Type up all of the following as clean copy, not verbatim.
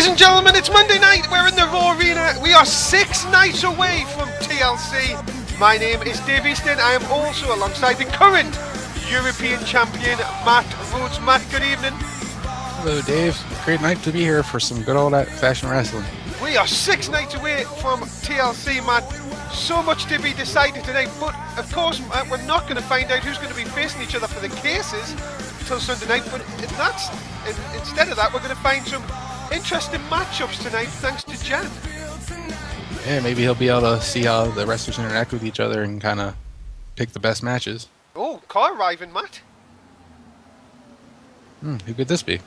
Ladies and gentlemen, it's Monday night. We're in the Raw Arena. We are 6 nights away from TLC. My name is Dave Easton. I am also alongside the current European champion, Matt Rhoads. Matt, good evening. Hello, Dave. Great night to be here for some good old-fashioned wrestling. We are 6 nights away from TLC, Matt. So much to be decided today, but of course, Matt, we're not going to find out who's going to be facing each other for the cases until Sunday night. But instead of that, we're going to find some interesting matchups tonight, thanks to Jan. Yeah, maybe he'll be able to see how the wrestlers interact with each other and kind of pick the best matches. Oh, car arriving, Matt. Who could this be?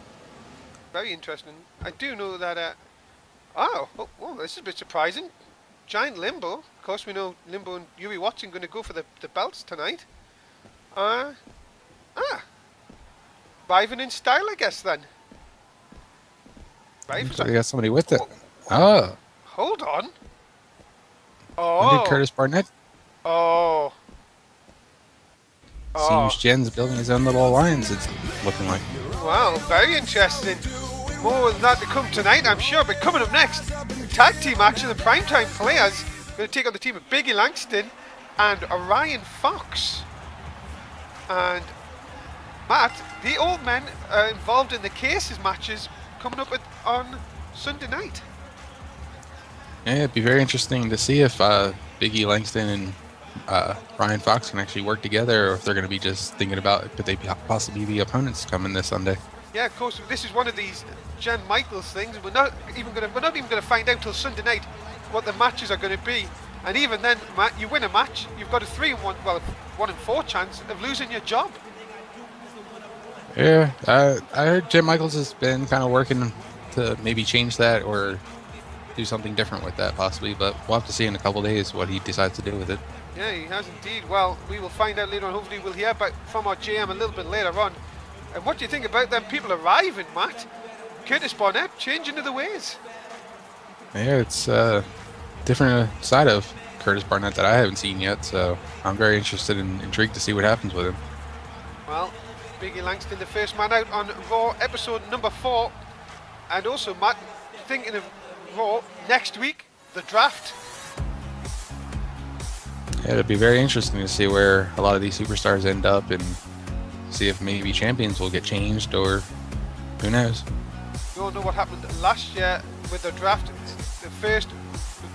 Very interesting. I do know that. Oh, this is a bit surprising. Giant Limbo. Of course, we know Limbo and Yuri Watson going to go for the belts tonight. Arriving in style, I guess, then. Right, So they got somebody with it. Oh. Hold on. Oh. Curtis Barnett. Oh. Seems Jen's building his own little alliance, it's looking like. Wow, very interesting. More than that to come tonight, I'm sure. But coming up next, tag team action. The Primetime Players going to take on the team of Biggie Langston and Ryan Fox. And Matt, the old men involved in the cases matches coming up on Sunday night. Yeah, it'd be very interesting to see if Biggie Langston and Ryan Fox can actually work together, or if they're going to be just thinking about could they possibly be opponents coming this Sunday. Yeah, of course. This is one of these Jan Michaels things. We're not even going to find out till Sunday night what the matches are going to be. And even then, Matt, you win a match, you've got a 1 in 4 chance of losing your job. Yeah, I heard Jan Michaels has been kind of working to maybe change that or do something different with that possibly, but we'll have to see in a couple days what he decides to do with it. Yeah, he has indeed. Well, we will find out later on. Hopefully we'll hear back from our GM a little bit later on. And what do you think about them people arriving, Matt? Curtis Barnett changing of the ways. Yeah, it's a different side of Curtis Barnett that I haven't seen yet, so I'm very interested and intrigued to see what happens with him. Well, Biggie Langston, the first man out on Raw episode number 4. And also, Matt, thinking of Raw next week, the draft. Yeah, it'll be very interesting to see where a lot of these superstars end up and see if maybe champions will get changed, or who knows. We all know what happened last year with the draft. The first,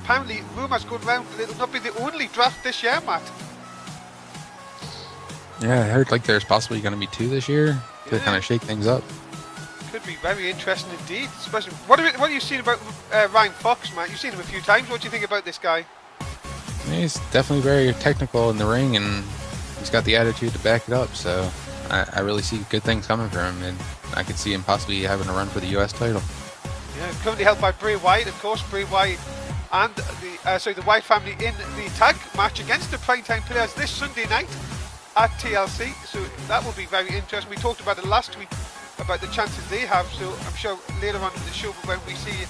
apparently, rumours going around that it'll not be the only draft this year, Matt. Yeah, I heard like there's possibly going to be 2 this year to kind of shake things up. Could be very interesting indeed. Especially, what have you seen about Ryan Fox, Matt? You've seen him a few times. What do you think about this guy? Yeah, he's definitely very technical in the ring, and he's got the attitude to back it up, so I really see good things coming for him, and I could see him possibly having a run for the US title. Yeah, currently held by Bray Wyatt, of course. Bray Wyatt and the Wyatt family in the tag match against the Primetime Players this Sunday night at TLC. So that will be very interesting. We talked about it last week about the chances they have. So I'm sure later on in the show when we see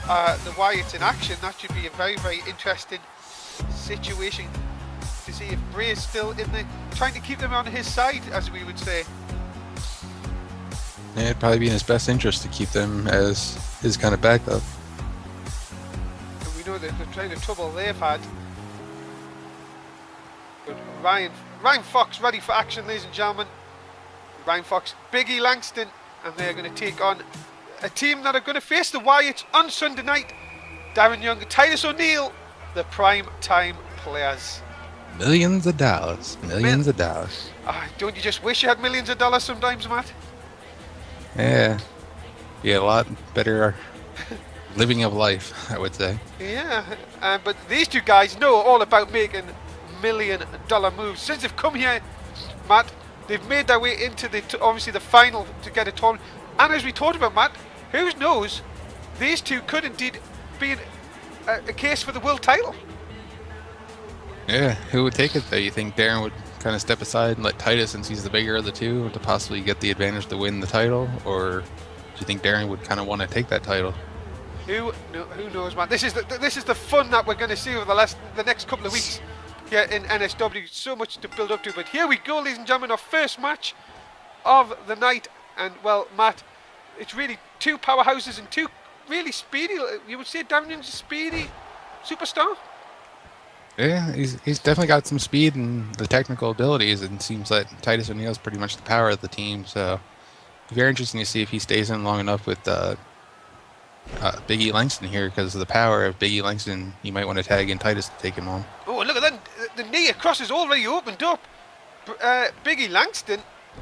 the Wyatts in action, that should be a very, very interesting situation to see if Bray is still trying to keep them on his side, as we would say. Yeah, it'd probably be in his best interest to keep them as his kind of backup. And we know that the kind of trouble they've had. But Ryan Fox ready for action, ladies and gentlemen. Ryan Fox, Biggie Langston, and they're going to take on a team that are going to face the Wyatts on Sunday night. Darren Young, Titus O'Neil, the Prime Time Players. Millions of dollars. Millions of dollars. Don't you just wish you had millions of dollars sometimes, Matt? Yeah. Be a lot better living of life, I would say. Yeah, but these two guys know all about making $1 million moves. Since they've come here, Matt, they've made their way into obviously the final to get a tournament. And as we talked about, Matt, who knows, these two could indeed be a case for the world title. Yeah, who would take it though? You think Darren would kind of step aside and let Titus, since he's the bigger of the two, to possibly get the advantage to win the title? Or do you think Darren would kind of want to take that title? Who knows, man? This is the fun that we're going to see over the next couple of weeks here in NSW. So much to build up to. But here we go, ladies and gentlemen, our first match of the night. And, well, Matt, it's really two powerhouses and two really speedy. You would say Darren Young's a speedy superstar. Yeah, he's definitely got some speed and the technical abilities, and it seems that Titus O'Neil's pretty much the power of the team. So, very interesting to see if he stays in long enough with Big E Langston here, because of the power of Big E Langston. You might want to tag in Titus to take him on. Oh, look at that! The knee across is already opened up. Big E Langston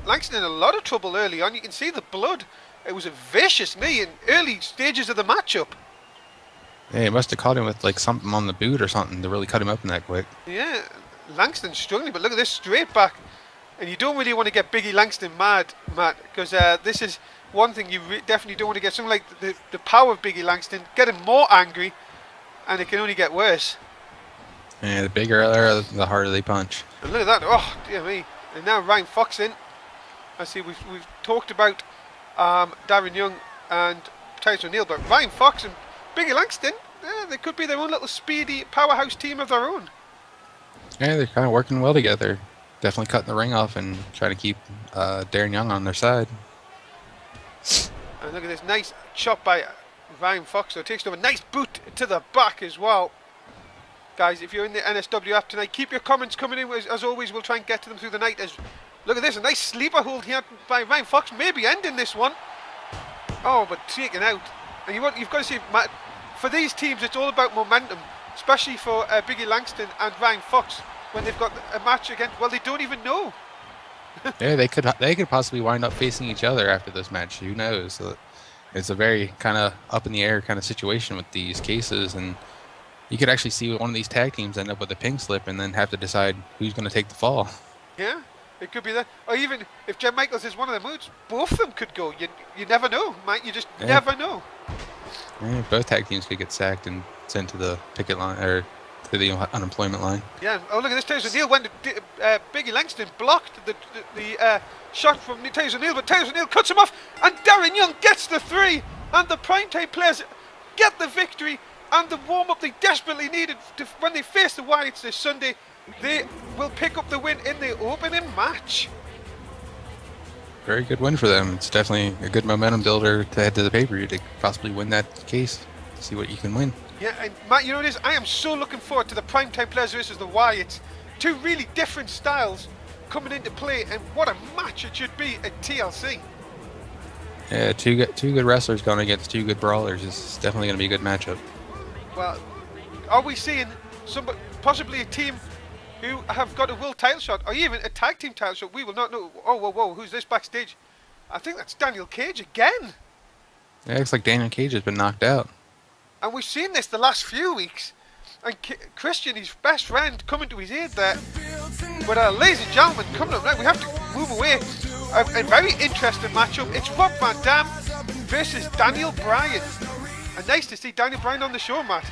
in a lot of trouble early on. You can see the blood. It was a vicious knee in early stages of the matchup. Yeah, he must have caught him with like something on the boot or something to really cut him up in that quick. Yeah, Langston's struggling, but look at this straight back. And you don't really want to get Big E Langston mad, Matt, because this is one thing you definitely don't want to get. Something like the power of Big E Langston, get him more angry, and it can only get worse. Yeah, the bigger they are, the harder they punch. And look at that! Oh dear me! And now Ryan Fox in. I see we've talked about Darren Young and Titus O'Neil, but Ryan Fox and Big E Langston, they could be their own little speedy powerhouse team of their own. Yeah, they're kind of working well together. Definitely cutting the ring off and trying to keep Darren Young on their side. And look at this nice chop by Ryan Fox. So it takes a nice boot to the back as well. Guys, if you're in the NSW app tonight, keep your comments coming in. As always, we'll try and get to them through the night. Look at this, a nice sleeper hold here by Ryan Fox, maybe ending this one. Oh, but taken out. And you've got to see, Matt, for these teams, it's all about momentum, especially for Big E Langston and Ryan Fox when they've got a match against. Well, they don't even know. Yeah, they could possibly wind up facing each other after this match. Who knows? So it's a very kind of up in the air kind of situation with these cases, and you could actually see one of these tag teams end up with a pink slip and then have to decide who's going to take the fall. Yeah, it could be that. Or even if Jen Michaels is one of the moves, both of them could go. You never know, Mike. You just never know. Yeah, both tag teams could get sacked and sent to the picket line or to the unemployment line. Yeah. Oh, look at this. Titus O'Neil went. Big E Langston blocked the shot from Titus O'Neil, but Titus O'Neil cuts him off, and Darren Young gets the 3, and the primetime players get the victory. And the warm-up they desperately needed when they face the Wyatts this Sunday. They will pick up the win in the opening match. Very good win for them. It's definitely a good momentum builder to head to the pay-per-view to possibly win that case. See what you can win. Yeah, and Matt, you know what it is? I am so looking forward to the primetime players versus the Wyatts. Two really different styles coming into play, and what a match it should be at TLC. Yeah, two good wrestlers going against two good brawlers. It's definitely going to be a good matchup. Well, are we seeing possibly a team who have got a world title shot, or even a tag team title shot? We will not know. Oh, whoa, who's this backstage? I think that's Daniel Cage again. Yeah, it looks like Daniel Cage has been knocked out. And we've seen this the last few weeks. And Christian, his best friend, coming to his aid there. But ladies and gentlemen, coming up now, we have to move away. A very interesting matchup. It's Rob Van Dam versus Daniel Bryan. And nice to see Daniel Bryan on the show, Matt.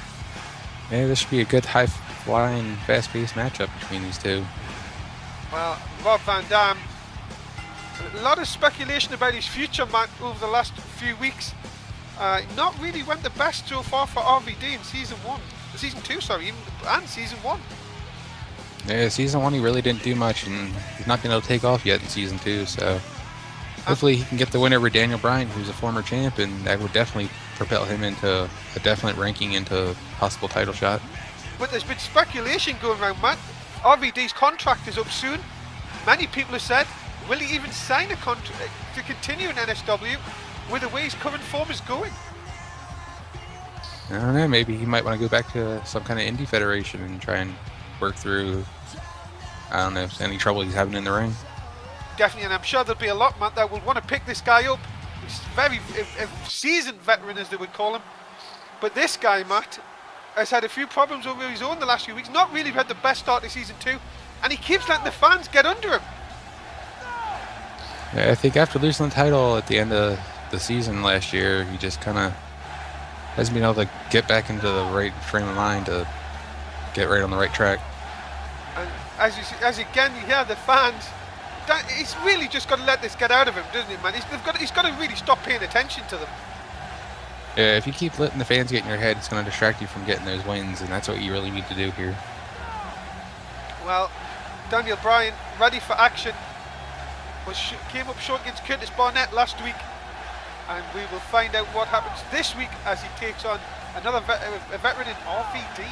Yeah, this should be a good high-flying, fast-paced matchup between these two. Well, Rob Van Dam, a lot of speculation about his future, Matt, over the last few weeks. Not really went the best so far for RVD in season 2, and season 1. Yeah, season 1 he really didn't do much, and he's not been able to take off yet in season 2, so hopefully he can get the win over Daniel Bryan, who's a former champ, and that would definitely propel him into a definite ranking into a possible title shot. But there's been speculation going around, Matt. RVD's contract is up soon. Many people have said, will he even sign a contract to continue in NSW with the way his current form is going? I don't know, maybe he might want to go back to some kind of indie federation and try and work through, I don't know, any trouble he's having in the ring. Definitely, and I'm sure there'll be a lot, Matt, that will want to pick this guy up. He's very a seasoned veteran, as they would call him. But this guy, Matt, has had a few problems over his own the last few weeks. Not really had the best start to season 2, and he keeps letting the fans get under him. Yeah, I think after losing the title at the end of the season last year, he just kind of hasn't been able to get back into the right frame of mind to get right on the right track. And as again, you hear the fans. He's really just got to let this get out of him, doesn't he, man? He's got to really stop paying attention to them. Yeah, if you keep letting the fans get in your head, it's going to distract you from getting those wins, and that's what you really need to do here. Well, Daniel Bryan ready for action. Came up short against Curtis Barnett last week. and we will find out what happens this week as he takes on another a veteran in RVD.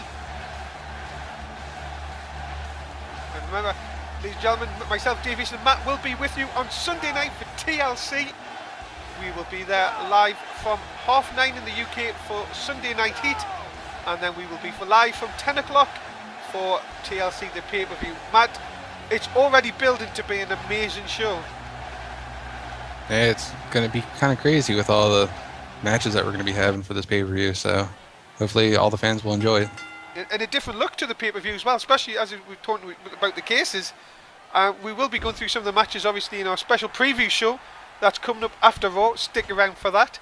And remember, ladies and gentlemen, myself, Dave, Easton and Matt will be with you on Sunday night for TLC. We will be there live from 9:30 in the UK for Sunday Night Heat, and then we will be live from 10 o'clock for TLC, the pay-per-view. Matt, it's already building to be an amazing show. Yeah, it's going to be kind of crazy with all the matches that we're going to be having for this pay-per-view, so hopefully all the fans will enjoy it. And a different look to the pay-per-view as well, especially as we're talking about the cases. We will be going through some of the matches, obviously, in our special preview show that's coming up after Raw. Stick around for that.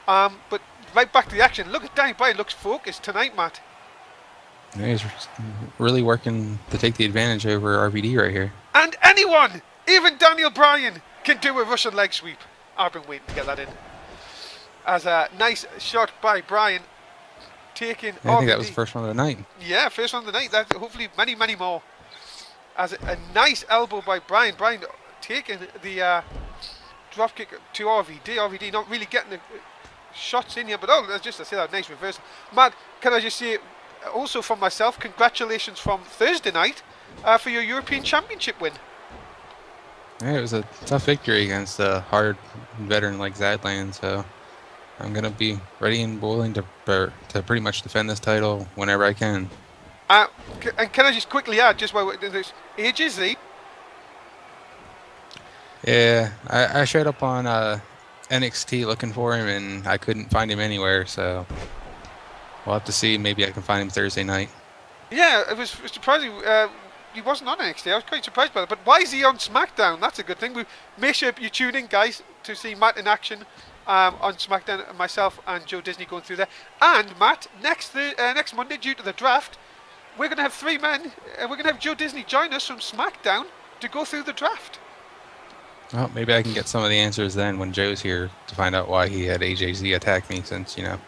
But right back to the action. Look at Danny Bryan, looks focused tonight, Matt. Yeah, he's really working to take the advantage over RVD right here. And anyone, even Daniel Bryan, can do a Russian leg sweep. I've been waiting to get that in. As a nice shot by Bryan, taking I think that was the first one of the night. Yeah, first one of the night. That hopefully many, many more. As a nice elbow by Bryan. Bryan taking the drop kick to RVD. RVD not really getting the shots in here, but that's just to say that nice reversal. Matt, can I just say also from myself, congratulations from Thursday night for your European Championship win. Yeah, it was a tough victory against a hard veteran like Zadland, so I'm going to be ready and willing to pretty much defend this title whenever I can. And can I just quickly add, just while we're doing this, AJZ? Yeah, I showed up on NXT looking for him, and I couldn't find him anywhere, so we'll have to see. Maybe I can find him Thursday night. Yeah, it was surprising. He wasn't on NXT. I was quite surprised by that. But why is he on SmackDown? That's a good thing. Make sure you tune in, guys, to see Matt in action on SmackDown. Myself and Joe Disney going through there. And Matt, next Monday, due to the draft, we're going to have 3 men. We're going to have Joe Disney join us from SmackDown to go through the draft. Well, maybe I can get some of the answers then when Joe's here to find out why he had AJZ attack me, since, you know,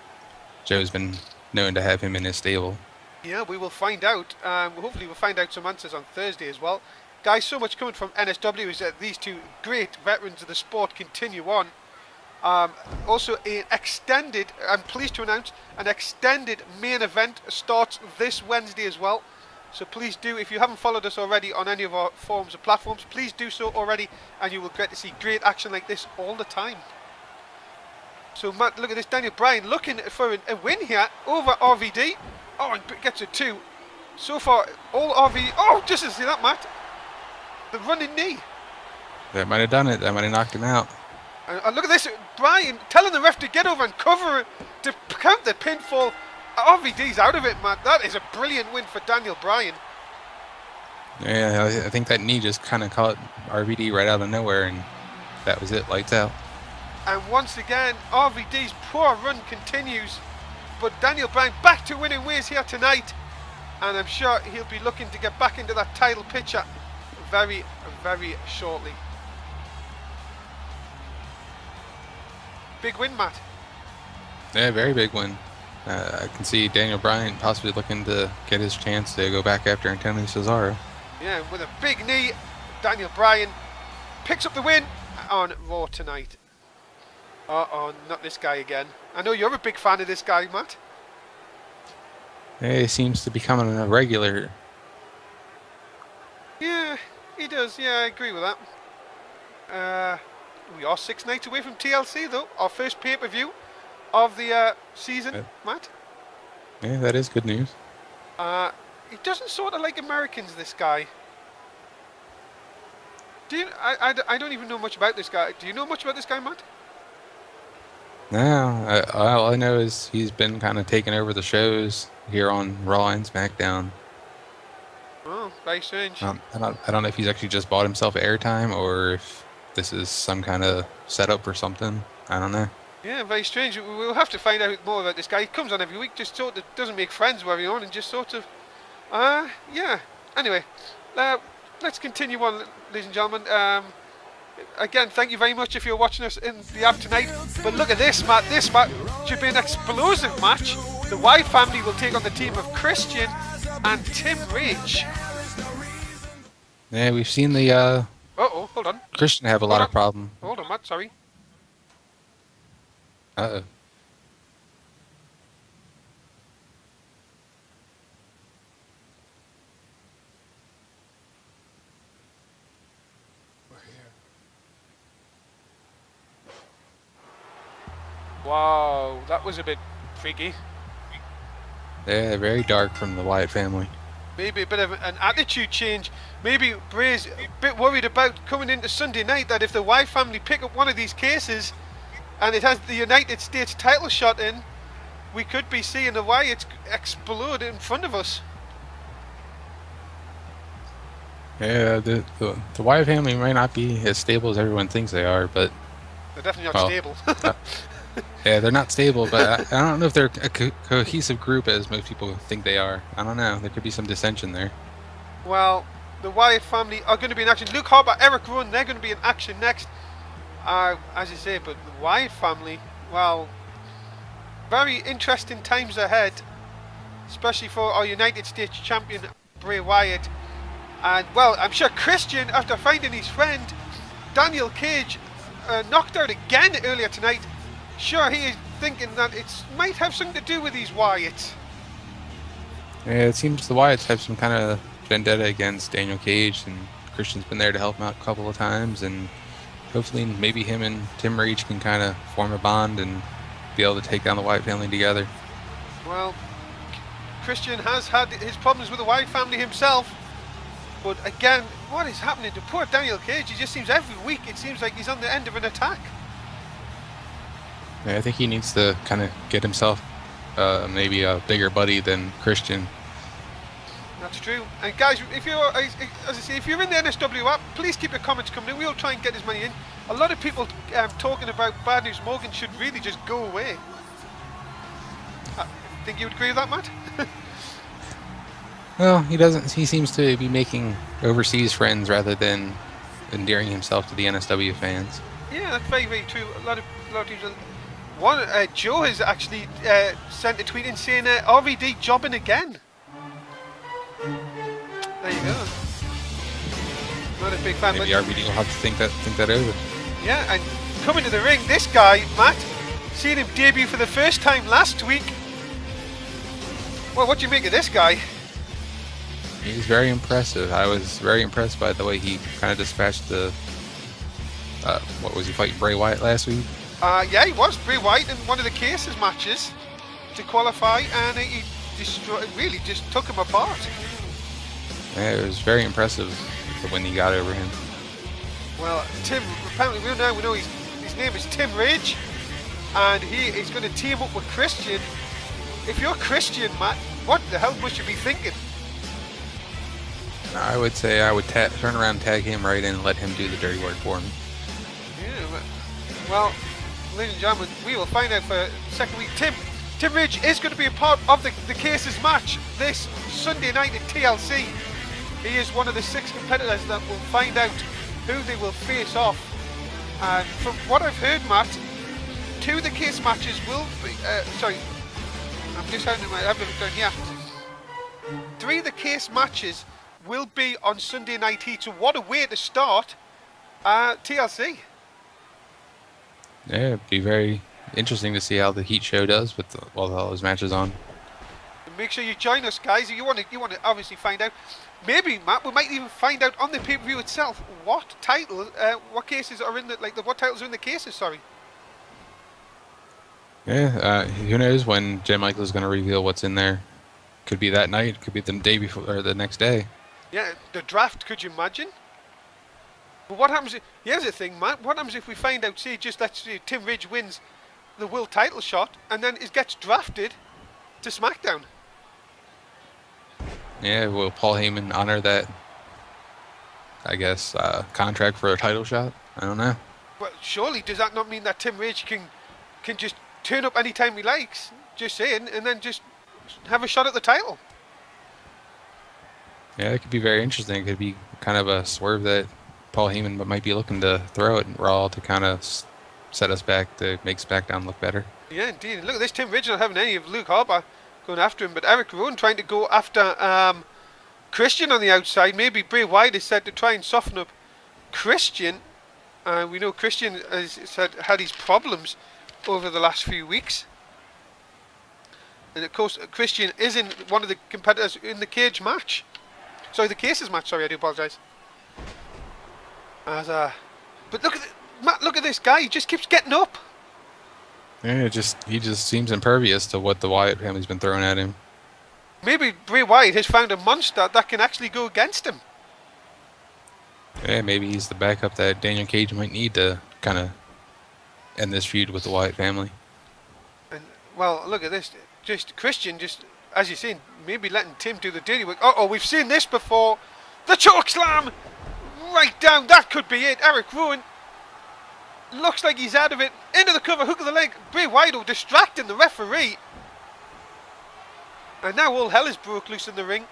Joe's been known to have him in his stable. Yeah, we will find out. Hopefully we'll find out some answers on Thursday as well. Guys, so much coming from NSW is that these two great veterans of the sport continue on. Also, an extended, I'm pleased to announce, an extended main event starts this Wednesday as well. So please do, if you haven't followed us already on any of our forums or platforms, please do so already, and you will get to see great action like this all the time. So Matt, look at this, Daniel Bryan looking for a win here over RVD. Oh, and gets a 2. So far, all RVD. Oh, just to see that, Matt. The running knee. That might have done it. That might have knocked him out. And look at this, Bryan telling the ref to get over and cover it to count the pinfall. RVD's out of it, man. That is a brilliant win for Daniel Bryan. Yeah, I think that knee just kind of caught RVD right out of nowhere, and that was it. Lights out. And once again, RVD's poor run continues. But Daniel Bryan back to winning ways here tonight. And I'm sure he'll be looking to get back into that title picture very, very shortly. Big win, Matt. Yeah, very big win. I can see Daniel Bryan possibly looking to get his chance to go back after Antonio Cesaro. Yeah, with a big knee, Daniel Bryan picks up the win on Raw tonight. Uh-oh, not this guy again. I know you're a big fan of this guy, Matt. Yeah, he seems to be becoming a regular. Yeah, he does. Yeah, I agree with that. We are 6 nights away from TLC, though. Our first pay-per-view of the season, Matt. Yeah, that is good news. He doesn't sort of like Americans, this guy. Do you? I don't even know much about this guy. Do you know much about this guy, Matt? No, all I know is he's been kind of taking over the shows here on Raw and SmackDown. Oh, very strange. I don't know if he's actually just bought himself airtime or if this is some kind of setup or something. I don't know. Yeah, very strange. We'll have to find out more about this guy. He comes on every week, just sort of doesn't make friends very on, and just sort of, yeah. Anyway, let's continue on, ladies and gentlemen. Again, thank you very much if you're watching us in the app tonight. But look at this, Matt. This match should be an explosive match. The Y family will take on the team of Christian and Tim Rage. Yeah, we've seen the hold on. Christian have a lot of problem. Hold on, Matt. Sorry. Uh-oh. Wow, that was a bit freaky. Yeah, very dark from the Wyatt family. Maybe a bit of an attitude change. Maybe Bray's a bit worried about coming into Sunday night, that if the Wyatt family pick up one of these cases and it has the United States title shot in, we could be seeing the Wyatts explode in front of us. Yeah, the Wyatt family might not be as stable as everyone thinks they are, but They're definitely not stable. yeah, they're not stable, but I don't know if they're a cohesive group as most people think they are. I don't know. There could be some dissension there. Well, the Wyatt family are going to be in action. Luke Harper, Eric Rowan, they're going to be in action next. As you say, but the Wyatt family, well, very interesting times ahead, especially for our United States champion, Bray Wyatt. And, well, I'm sure Christian, after finding his friend, Daniel Cage, knocked out again earlier tonight, sure he is thinking that it might have something to do with these Wyatts. Yeah, it seems the Wyatts have some kind of vendetta against Daniel Cage, and Christian's been there to help him out a couple of times, and hopefully maybe him and Tim Reach can kind of form a bond and be able to take down the Wyatt family together. Well, Christian has had his problems with the Wyatt family himself, but again, what is happening to poor Daniel Cage? He just seems every week, it seems like he's on the end of an attack. Yeah, I think he needs to kind of get himself maybe a bigger buddy than Christian. That's true. And guys, if you're, as I say, if you're in the NSW app, please keep your comments coming in. We'll try and get as many in. A lot of people talking about Bad News Morgan should really just go away. Think you would agree with that, Matt? Well, he doesn't. He seems to be making overseas friends rather than endearing himself to the NSW fans. Yeah, that's very, very true. A lot of teams. Joe has actually sent a tweet in saying RVD jobbing again. There you go. Not a big fan. Maybe RVD will have to think that over. Yeah, and coming to the ring, this guy, Matt, seen him debut for the first time last week. Well, what do you make of this guy? He's very impressive. I was very impressed by the way he kind of dispatched the. What was he fighting Bray Wyatt last week? Yeah, he was Bray Wyatt in one of the cases matches to qualify, and he really just took him apart. Yeah, it was very impressive when he got over him. Well, Tim, apparently we know his name is Tim Rage, and he is going to team up with Christian. If you're Christian, Matt, what the hell must you be thinking? I would say I would turn around, tag him right in, and let him do the dirty work for me. Yeah, well, ladies and gentlemen, we will find out for the second week. Tim Ridge is going to be a part of the Cases match this Sunday night at TLC. He is one of the 6 competitors that will find out who they will face off. And from what I've heard, Matt, 2 of the case matches will be... sorry, I'm just having my everything down here. 3 of the case matches will be on Sunday Night Heat. So what a way to start TLC. Yeah, it'd be very interesting to see how the Heat show does with all those matches on. Make sure you join us, guys. You want to obviously find out. Maybe, Matt, we might even find out on the pay-per-view itself what title, what cases are in the what titles are in the cases. Sorry. Yeah, who knows when Jen Michaels is going to reveal what's in there? Could be that night. Could be the day before or the next day. Yeah, the draft. Could you imagine? But what happens? Here's the thing, Matt. What happens if we find out? Say, just let's say Tim Ridge wins the world title shot, and then it gets drafted to SmackDown. Yeah, will Paul Heyman honor that, I guess, contract for a title shot? I don't know. Well, surely does that not mean that Tim Ridge can just turn up anytime he likes, just saying, and then just have a shot at the title? Yeah, it could be very interesting. It could be kind of a swerve that Paul Heyman might be looking to throw at Raw to kind of set us back to make SmackDown look better. Yeah, indeed. Look at this, Tim Ridge not having any of Luke Harper going after him, but Eric Rowan trying to go after Christian on the outside. Maybe Bray Wyatt is said to try and soften up Christian. We know Christian has had his problems over the last few weeks. And of course, Christian is in one of the competitors in the cage match. Sorry, the cases match. Sorry, I do apologise. But look at Matt. Look at this guy. He just keeps getting up. Yeah, he just seems impervious to what the Wyatt family's been throwing at him. Maybe Bray Wyatt has found a monster that can actually go against him. Yeah, maybe he's the backup that Daniel Cage might need to kind of end this feud with the Wyatt family. And well, look at this. Just Christian, as you're saying, maybe letting Tim do the dirty work. Uh-oh, we've seen this before. The choke slam! Right down, that could be it. Eric Rowan looks like he's out of it. Into the cover, hook of the leg. Bray Wyatt distracting the referee. And now all hell is broke loose in the ring.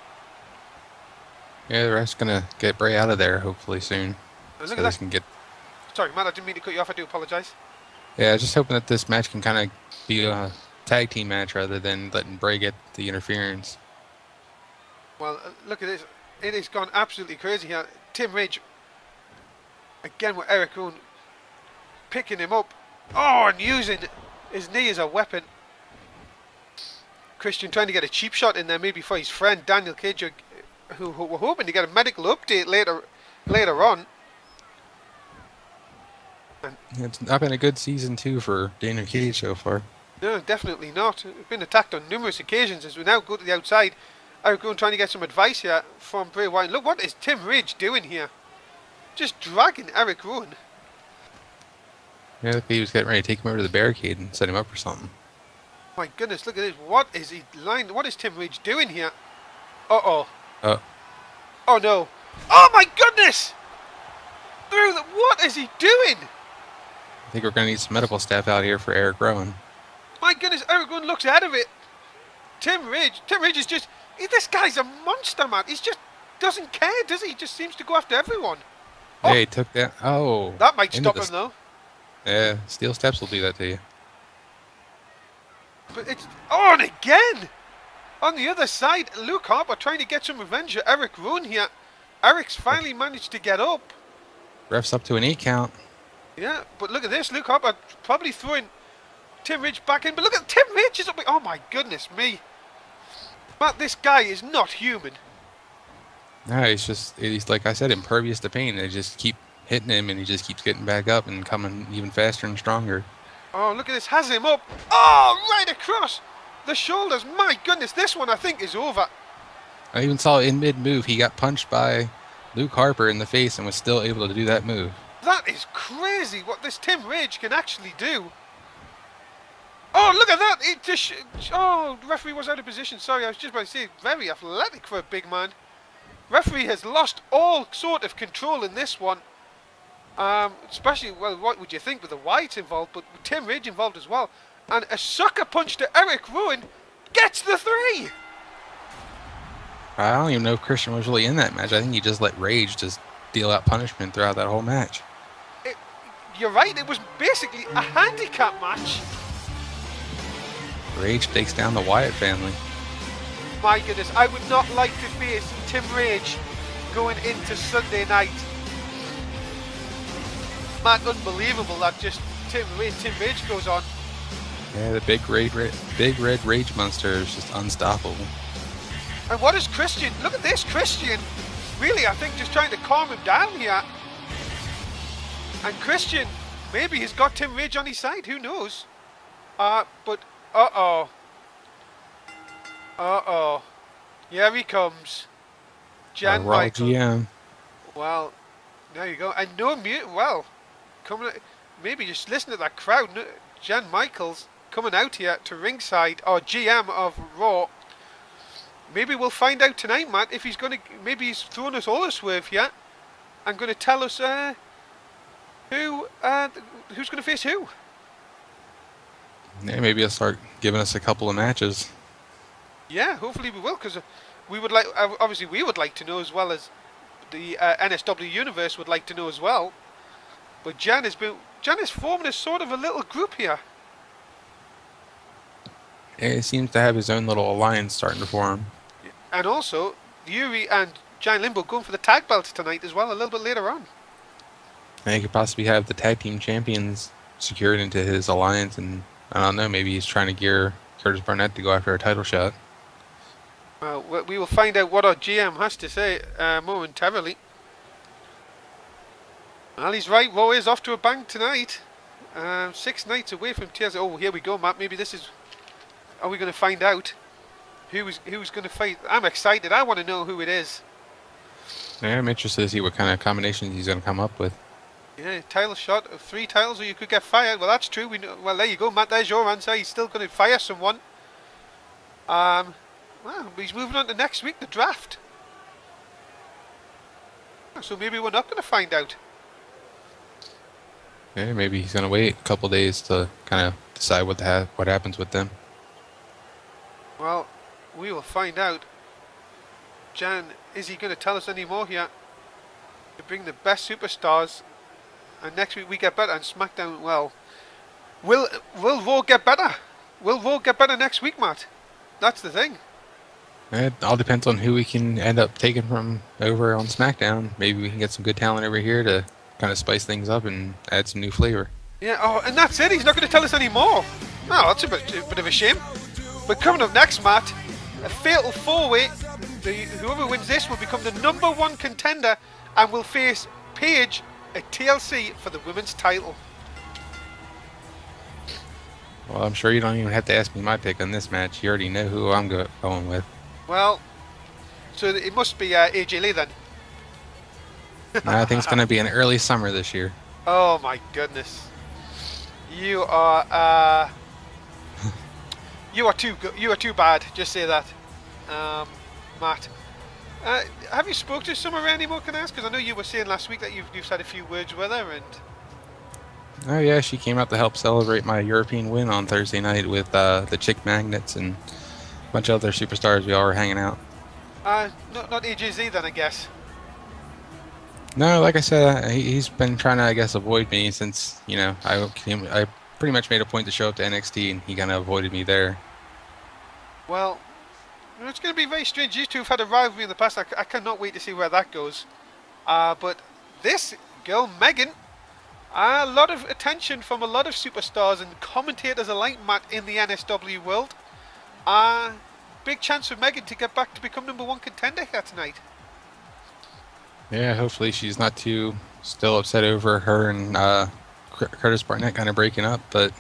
Yeah, the ref's going to get Bray out of there hopefully soon. And look at that. Can get... Sorry, Matt, I didn't mean to cut you off. I do apologise. Yeah, just hoping that this match can kind of be a tag team match rather than letting Bray get the interference. Well, look at this. It has gone absolutely crazy here. Tim Ridge, again with Eric Rowan, picking him up. Oh, and using his knee as a weapon. Christian trying to get a cheap shot in there, maybe for his friend Daniel Cage, who we're hoping to get a medical update later on. And it's not been a good season, too, for Daniel Cage so far. No, definitely not. We've been attacked on numerous occasions as we now go to the outside. Eric Rowan trying to get some advice here from Bray Wyatt. Look, what is Tim Ridge doing here? Just dragging Eric Rowan. Yeah, he was getting ready to take him over to the barricade and set him up for something. My goodness, look at this. What is Tim Ridge doing here? Uh-oh. Oh no. Oh my goodness! What is he doing? I think we're going to need some medical staff out here for Eric Rowan. My goodness, Eric Rowan looks out of it. Tim Ridge is just... This guy's a monster, man. He just doesn't care, does he? He just seems to go after everyone. Yeah, he took that... Oh. That might stop him, though. Yeah, steel steps will do that to you. But it's... Oh, and again! On the other side, Luke Harper trying to get some revenge at Eric Rowan here. Eric's finally managed to get up. Ref's up to an 8 count. Yeah, but look at this. Luke Harper probably throwing Tim Ridge back in. But look at Tim Ridge is up. Oh my goodness me. Matt, this guy is not human. No, he's like I said, impervious to pain. They just keep hitting him and he just keeps getting back up and coming even faster and stronger. Oh, look at this. Has him up. Oh, right across the shoulders. My goodness, this one I think is over. I even saw in mid-move, he got punched by Luke Harper in the face and was still able to do that move. That is crazy what this Tim Ridge can actually do. Oh, look at that. Oh, referee was out of position. Sorry, I was just about to say, very athletic for a big man. Referee has lost all sort of control in this one. Especially, well, what would you think with the Wyatt involved, but with Tim Ridge involved as well. And a sucker punch to Eric Rowan gets the 3. I don't even know if Christian was really in that match. I think he just let Rage just deal out punishment throughout that whole match. You're right, it was basically a handicap match. Rage takes down the Wyatt family. My goodness, I would not like to face Tim Rage going into Sunday night. Man, unbelievable that just Tim Rage goes on. Yeah, the big red Rage monster is just unstoppable. And what is Christian? Look at this, Christian. Really, I think just trying to calm him down here. And Christian, maybe he's got Tim Rage on his side, who knows? But, uh-oh. Uh-oh. Here he comes. Jan Michael. GM. Well, there you go. And no mute. Well, maybe just listen to that crowd. Jan Michaels coming out here to ringside, or GM of Raw. Maybe we'll find out tonight, Matt, if he's going to... Maybe he's thrown us all a swerve here and going to tell us who's going to face who. Yeah, maybe he'll start giving us a couple of matches. Yeah, hopefully we will, because we would like... obviously, we would like to know, as well as the NSW universe would like to know as well. But Jan is forming a sort of a little group here. Yeah, he seems to have his own little alliance starting to form. And also, Yuri and Giant Limbo going for the tag belts tonight as well, a little bit later on. And he could possibly have the tag team champions secured into his alliance, and I don't know, maybe he's trying to gear Curtis Barnett to go after a title shot. Well, we will find out what our GM has to say momentarily. Well, he's right. Raw is off to a bang tonight. 6 nights away from TLC. Oh, here we go, Matt. Maybe this is. Are we going to find out who's going to fight? I'm excited. I want to know who it is. Yeah, I'm interested to see what kind of combinations he's going to come up with. Yeah, title shot of 3 titles, or you could get fired. Well, that's true. We know. Well, there you go, Matt. There's your answer. He's still going to fire someone. Well, he's moving on to next week, the draft. So maybe we're not going to find out. Yeah, maybe he's going to wait a couple days to kind of decide what happens with them. Well, we will find out. Jan, is he going to tell us any more here? To bring the best superstars, and next week we get better, and SmackDown. Well, will Raw get better? Will Raw get better next week, Matt? That's the thing. It all depends on who we can end up taking from over on SmackDown. Maybe we can get some good talent over here to kind of spice things up and add some new flavor. Yeah, oh, and that's it. He's not going to tell us any more. No, that's a bit of a shame. But coming up next, Matt, a fatal 4-way. Whoever wins this will become the #1 contender and will face Paige at TLC for the women's title. Well, I'm sure you don't even have to ask me my pick on this match. You already know who I'm going with. Well, so it must be AJ Lee then. I think it's going to be an early summer this year. Oh my goodness, you are you are too bad. Just say that, Matt. Have you spoke to Summer anymore? Can I ask? Because I know you were saying last week that you've had a few words with her, and oh yeah, she came out to help celebrate my European win on Thursday night with the Chick Magnets and a bunch of other superstars. We all were hanging out. not AJZ then, I guess. No, like I said, he's been trying to, I guess, avoid me since, you know, I pretty much made a point to show up to NXT, and he kind of avoided me there. Well, it's going to be very strange. You two have had a rivalry in the past. I cannot wait to see where that goes. But this girl, Megan, a lot of attention from a lot of superstars and commentators alike, Matt, in the NSW world. Big chance for Megan to get back to become #1 contender here tonight. Yeah, hopefully she's not too still upset over her and Curtis Barnett kind of breaking up, but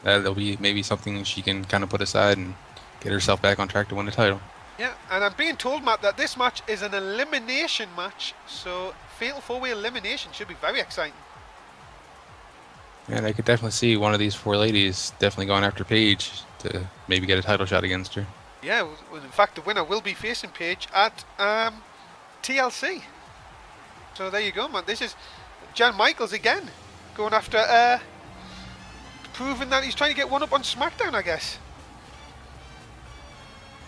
that'll be maybe something she can kind of put aside and get herself back on track to win the title. Yeah, and I'm being told, Matt, that this match is an elimination match, so fatal 4-way elimination should be very exciting. And I could definitely see one of these 4 ladies definitely going after Paige to maybe get a title shot against her. Yeah, well, in fact, the winner will be facing Paige at TLC. So there you go, man. This is Jan Michaels again, going after, proving that he's trying to get one up on SmackDown, I guess.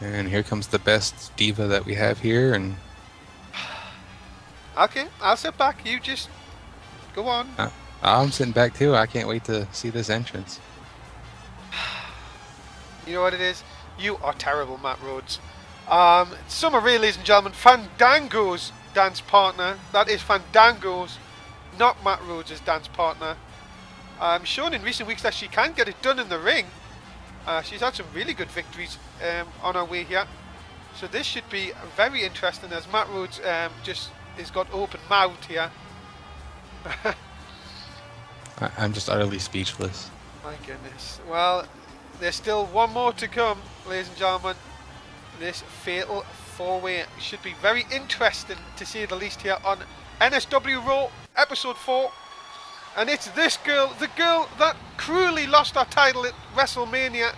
And here comes the best diva that we have here, and okay, I'll sit back. You just go on. I'm sitting back too. I can't wait to see this entrance. You know what it is? You are terrible, Matt Rhoads. Summer Rae, ladies and gentlemen, Fandango's dance partner. That is Fandango's, not Matt Rhoads' dance partner. Shown in recent weeks that she can get it done in the ring. She's had some really good victories on her way here. So this should be very interesting as Matt Rhoads just has got open mouthed here. I'm just utterly speechless. My goodness. Well, there's still one more to come, ladies and gentlemen. This fatal 4-way should be very interesting to say the least here on NSW Raw episode 4. And it's this girl, the girl that cruelly lost her title at WrestleMania.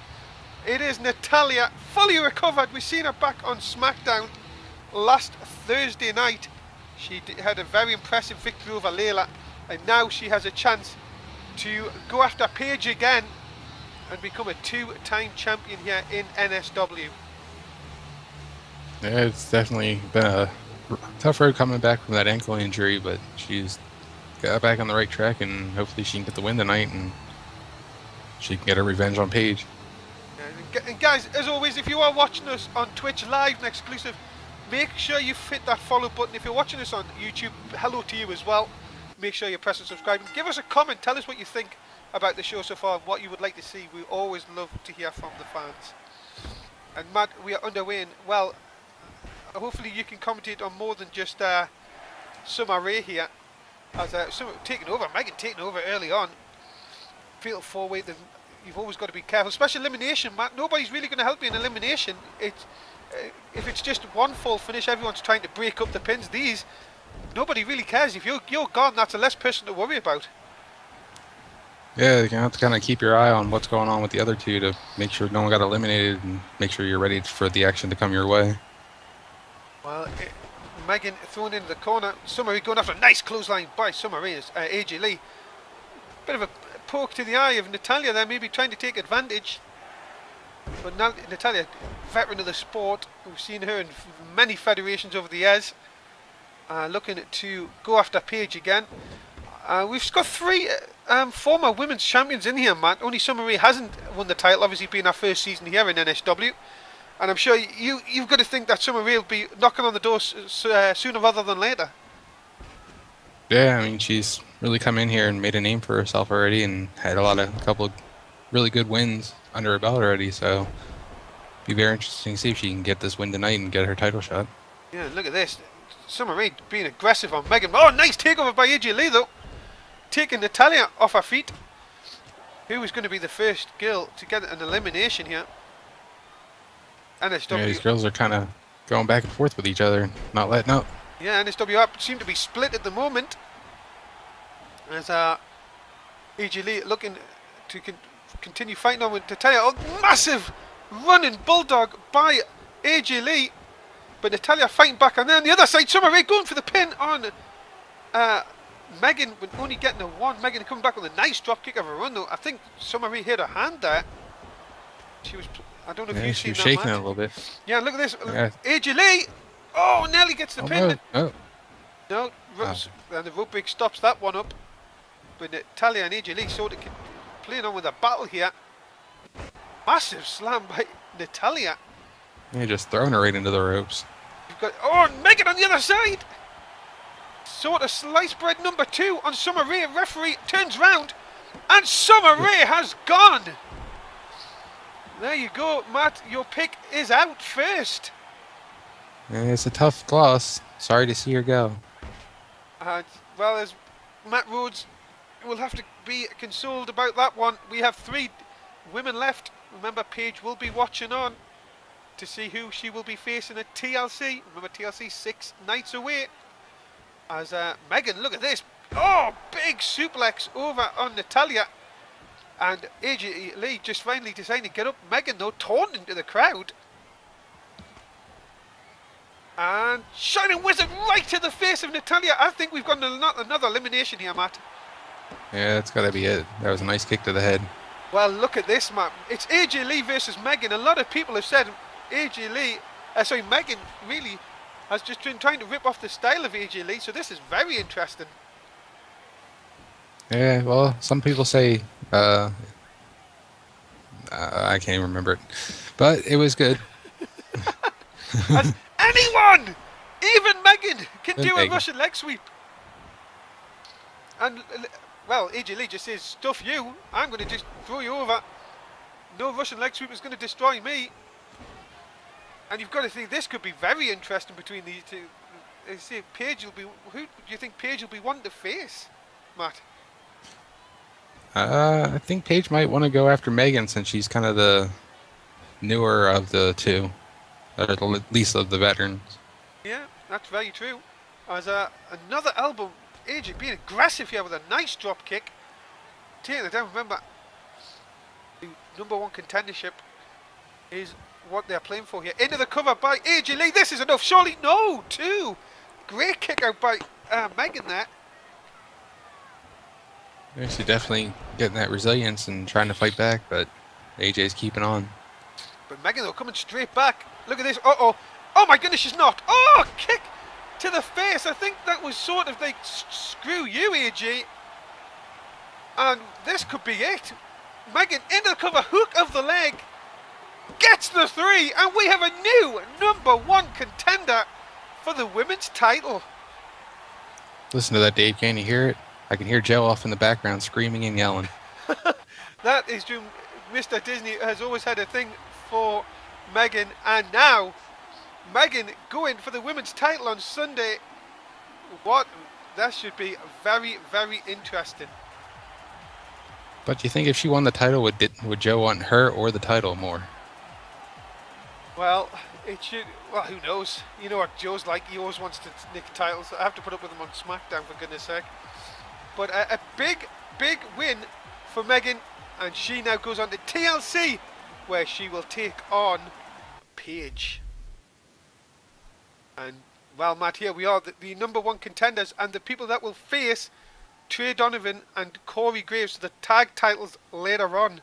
It is Natalya, fully recovered. We've seen her back on SmackDown last Thursday night. She had a very impressive victory over Layla, and now she has a chance to go after Paige again and become a 2-time champion here in NSW. Yeah, it's definitely been a tough road coming back from that ankle injury, but she's got back on the right track, and hopefully she can get the win tonight and she can get her revenge on Paige. And guys, as always, if you are watching us on Twitch live and exclusive, make sure you hit that follow button. If you're watching us on YouTube, hello to you as well. Make sure you press and subscribe and give us a comment. Tell us what you think about the show so far and what you would like to see. We always love to hear from the fans. And Matt, we are underway, and well, hopefully you can commentate on more than just Summer Rae here. As Summer taking over, Megan taking over early on. Fatal 4-way, you've always got to be careful. Special elimination, Matt. Nobody's really going to help you in elimination. If it's just one full finish, everyone's trying to break up the pins. These, nobody really cares. If you're gone, that's a less person to worry about. Yeah, you have to kind of keep your eye on what's going on with the other two to make sure no one got eliminated and make sure you're ready for the action to come your way. Well, Megan thrown into the corner. Summer Rae going after a nice clothesline by Summer Rae, AJ Lee. Bit of a poke to the eye of Natalya there, maybe trying to take advantage. But now Natalya, veteran of the sport, we've seen her in many federations over the years, looking to go after Paige again. We've got 3 former women's champions in here, Matt. Only Summer Rae hasn't won the title, obviously being our first season here in NSW. And I'm sure you've got to think that Summer Rae will be knocking on the door sooner rather than later. Yeah, I mean, she's really come in here and made a name for herself already and had a couple of really good wins under her belt already, so be very interesting to see if she can get this win tonight and get her title shot. Yeah, look at this. Summer Rae being aggressive on Megan. Oh, nice takeover by AJ Lee, though. Taking Natalya off her feet. Who is going to be the first girl to get an elimination here? NSW. Yeah, these girls are kind of going back and forth with each other, not letting up. Yeah, NSW seem to be split at the moment. As AJ Lee looking to continue fighting on with Natalya. Oh, massive running bulldog by AJ Lee. But Natalya fighting back, and then on the other side, Summer Rae going for the pin on Megan, but only getting a 1. Megan coming back with a nice drop kick of a run, though. I think Summer Rae hit her hand there. She was, I don't know if you've seen that. She was shaking it a little bit. Yeah, look at this. Yeah. AJ Lee. Oh, nearly gets the pin. No. No, and the rope break stops that one up. But Natalya and AJ Lee sort of playing on with a battle here. Massive slam by Natalya. Yeah, just throwing her right into the ropes. You've got, oh, Megan on the other side. Sort of slice bread number 2 on Summer Rae. Referee turns round, and Summer Rae has gone. There you go, Matt. Your pick is out first. Yeah, it's a tough loss. Sorry to see her go. Well, as Matt Rhoads will have to be consoled about that one. We have 3 women left. Remember, Paige will be watching on to see who she will be facing at TLC. Remember, TLC 6 nights away. As Megan, look at this. Oh, big suplex over on Natalya. And AJ Lee just finally deciding to get up. Megan, though, torn into the crowd. And Shining Wizard right to the face of Natalya. I think we've got another elimination here, Matt. Yeah, that's got to be it. That was a nice kick to the head. Well, look at this, Matt. It's AJ Lee versus Megan. A lot of people have said Megan really has just been trying to rip off the style of AJ Lee, so this is very interesting. Yeah, well, some people say, I can't even remember it, but it was good. As anyone, even Megan, can do a Russian leg sweep. And, well, AJ Lee just says, stuff you, I'm going to just throw you over. No Russian leg sweep is going to destroy me. And you've got to think this could be very interesting between these two. See, Paige will be. Who do you think Paige will be wanting to face, Matt? I think Paige might want to go after Megan since she's kind of the newer of the two, or at least of the veterans. Yeah, that's very true. As another elbow, AJ being aggressive here with a nice drop kick, taking it down. Remember, the #1 contendership is what they're playing for here. Into the cover by AJ Lee. This is enough. Surely no. 2. Great kick out by Megan there. Yeah, she's definitely getting that resilience and trying to fight back, but AJ's keeping on. But Megan though coming straight back. Look at this. Uh-oh. Oh my goodness, she's knocked. Oh, kick to the face. I think that was sort of like, screw you, AJ. And this could be it. Megan into the cover, hook of the leg. Gets the 3, and we have a new #1 contender for the women's title. Listen to that, Dave. Can you hear it? I can hear Joe off in the background screaming and yelling. That is true. Mr. Disney has always had a thing for Megan, and now Megan going for the women's title on Sunday. What? That should be very, very interesting. But you think if she won the title, would Joe want her or the title more? Well, it should. Well, who knows? You know what Joe's like. He always wants to nick titles. I have to put up with him on SmackDown, for goodness sake. But a big, big win for Megan, and she now goes on to TLC, where she will take on Paige. And well, Matt, here we are, the number one contenders, and the people that will face Trey Donovan and Corey Graves for the tag titles later on.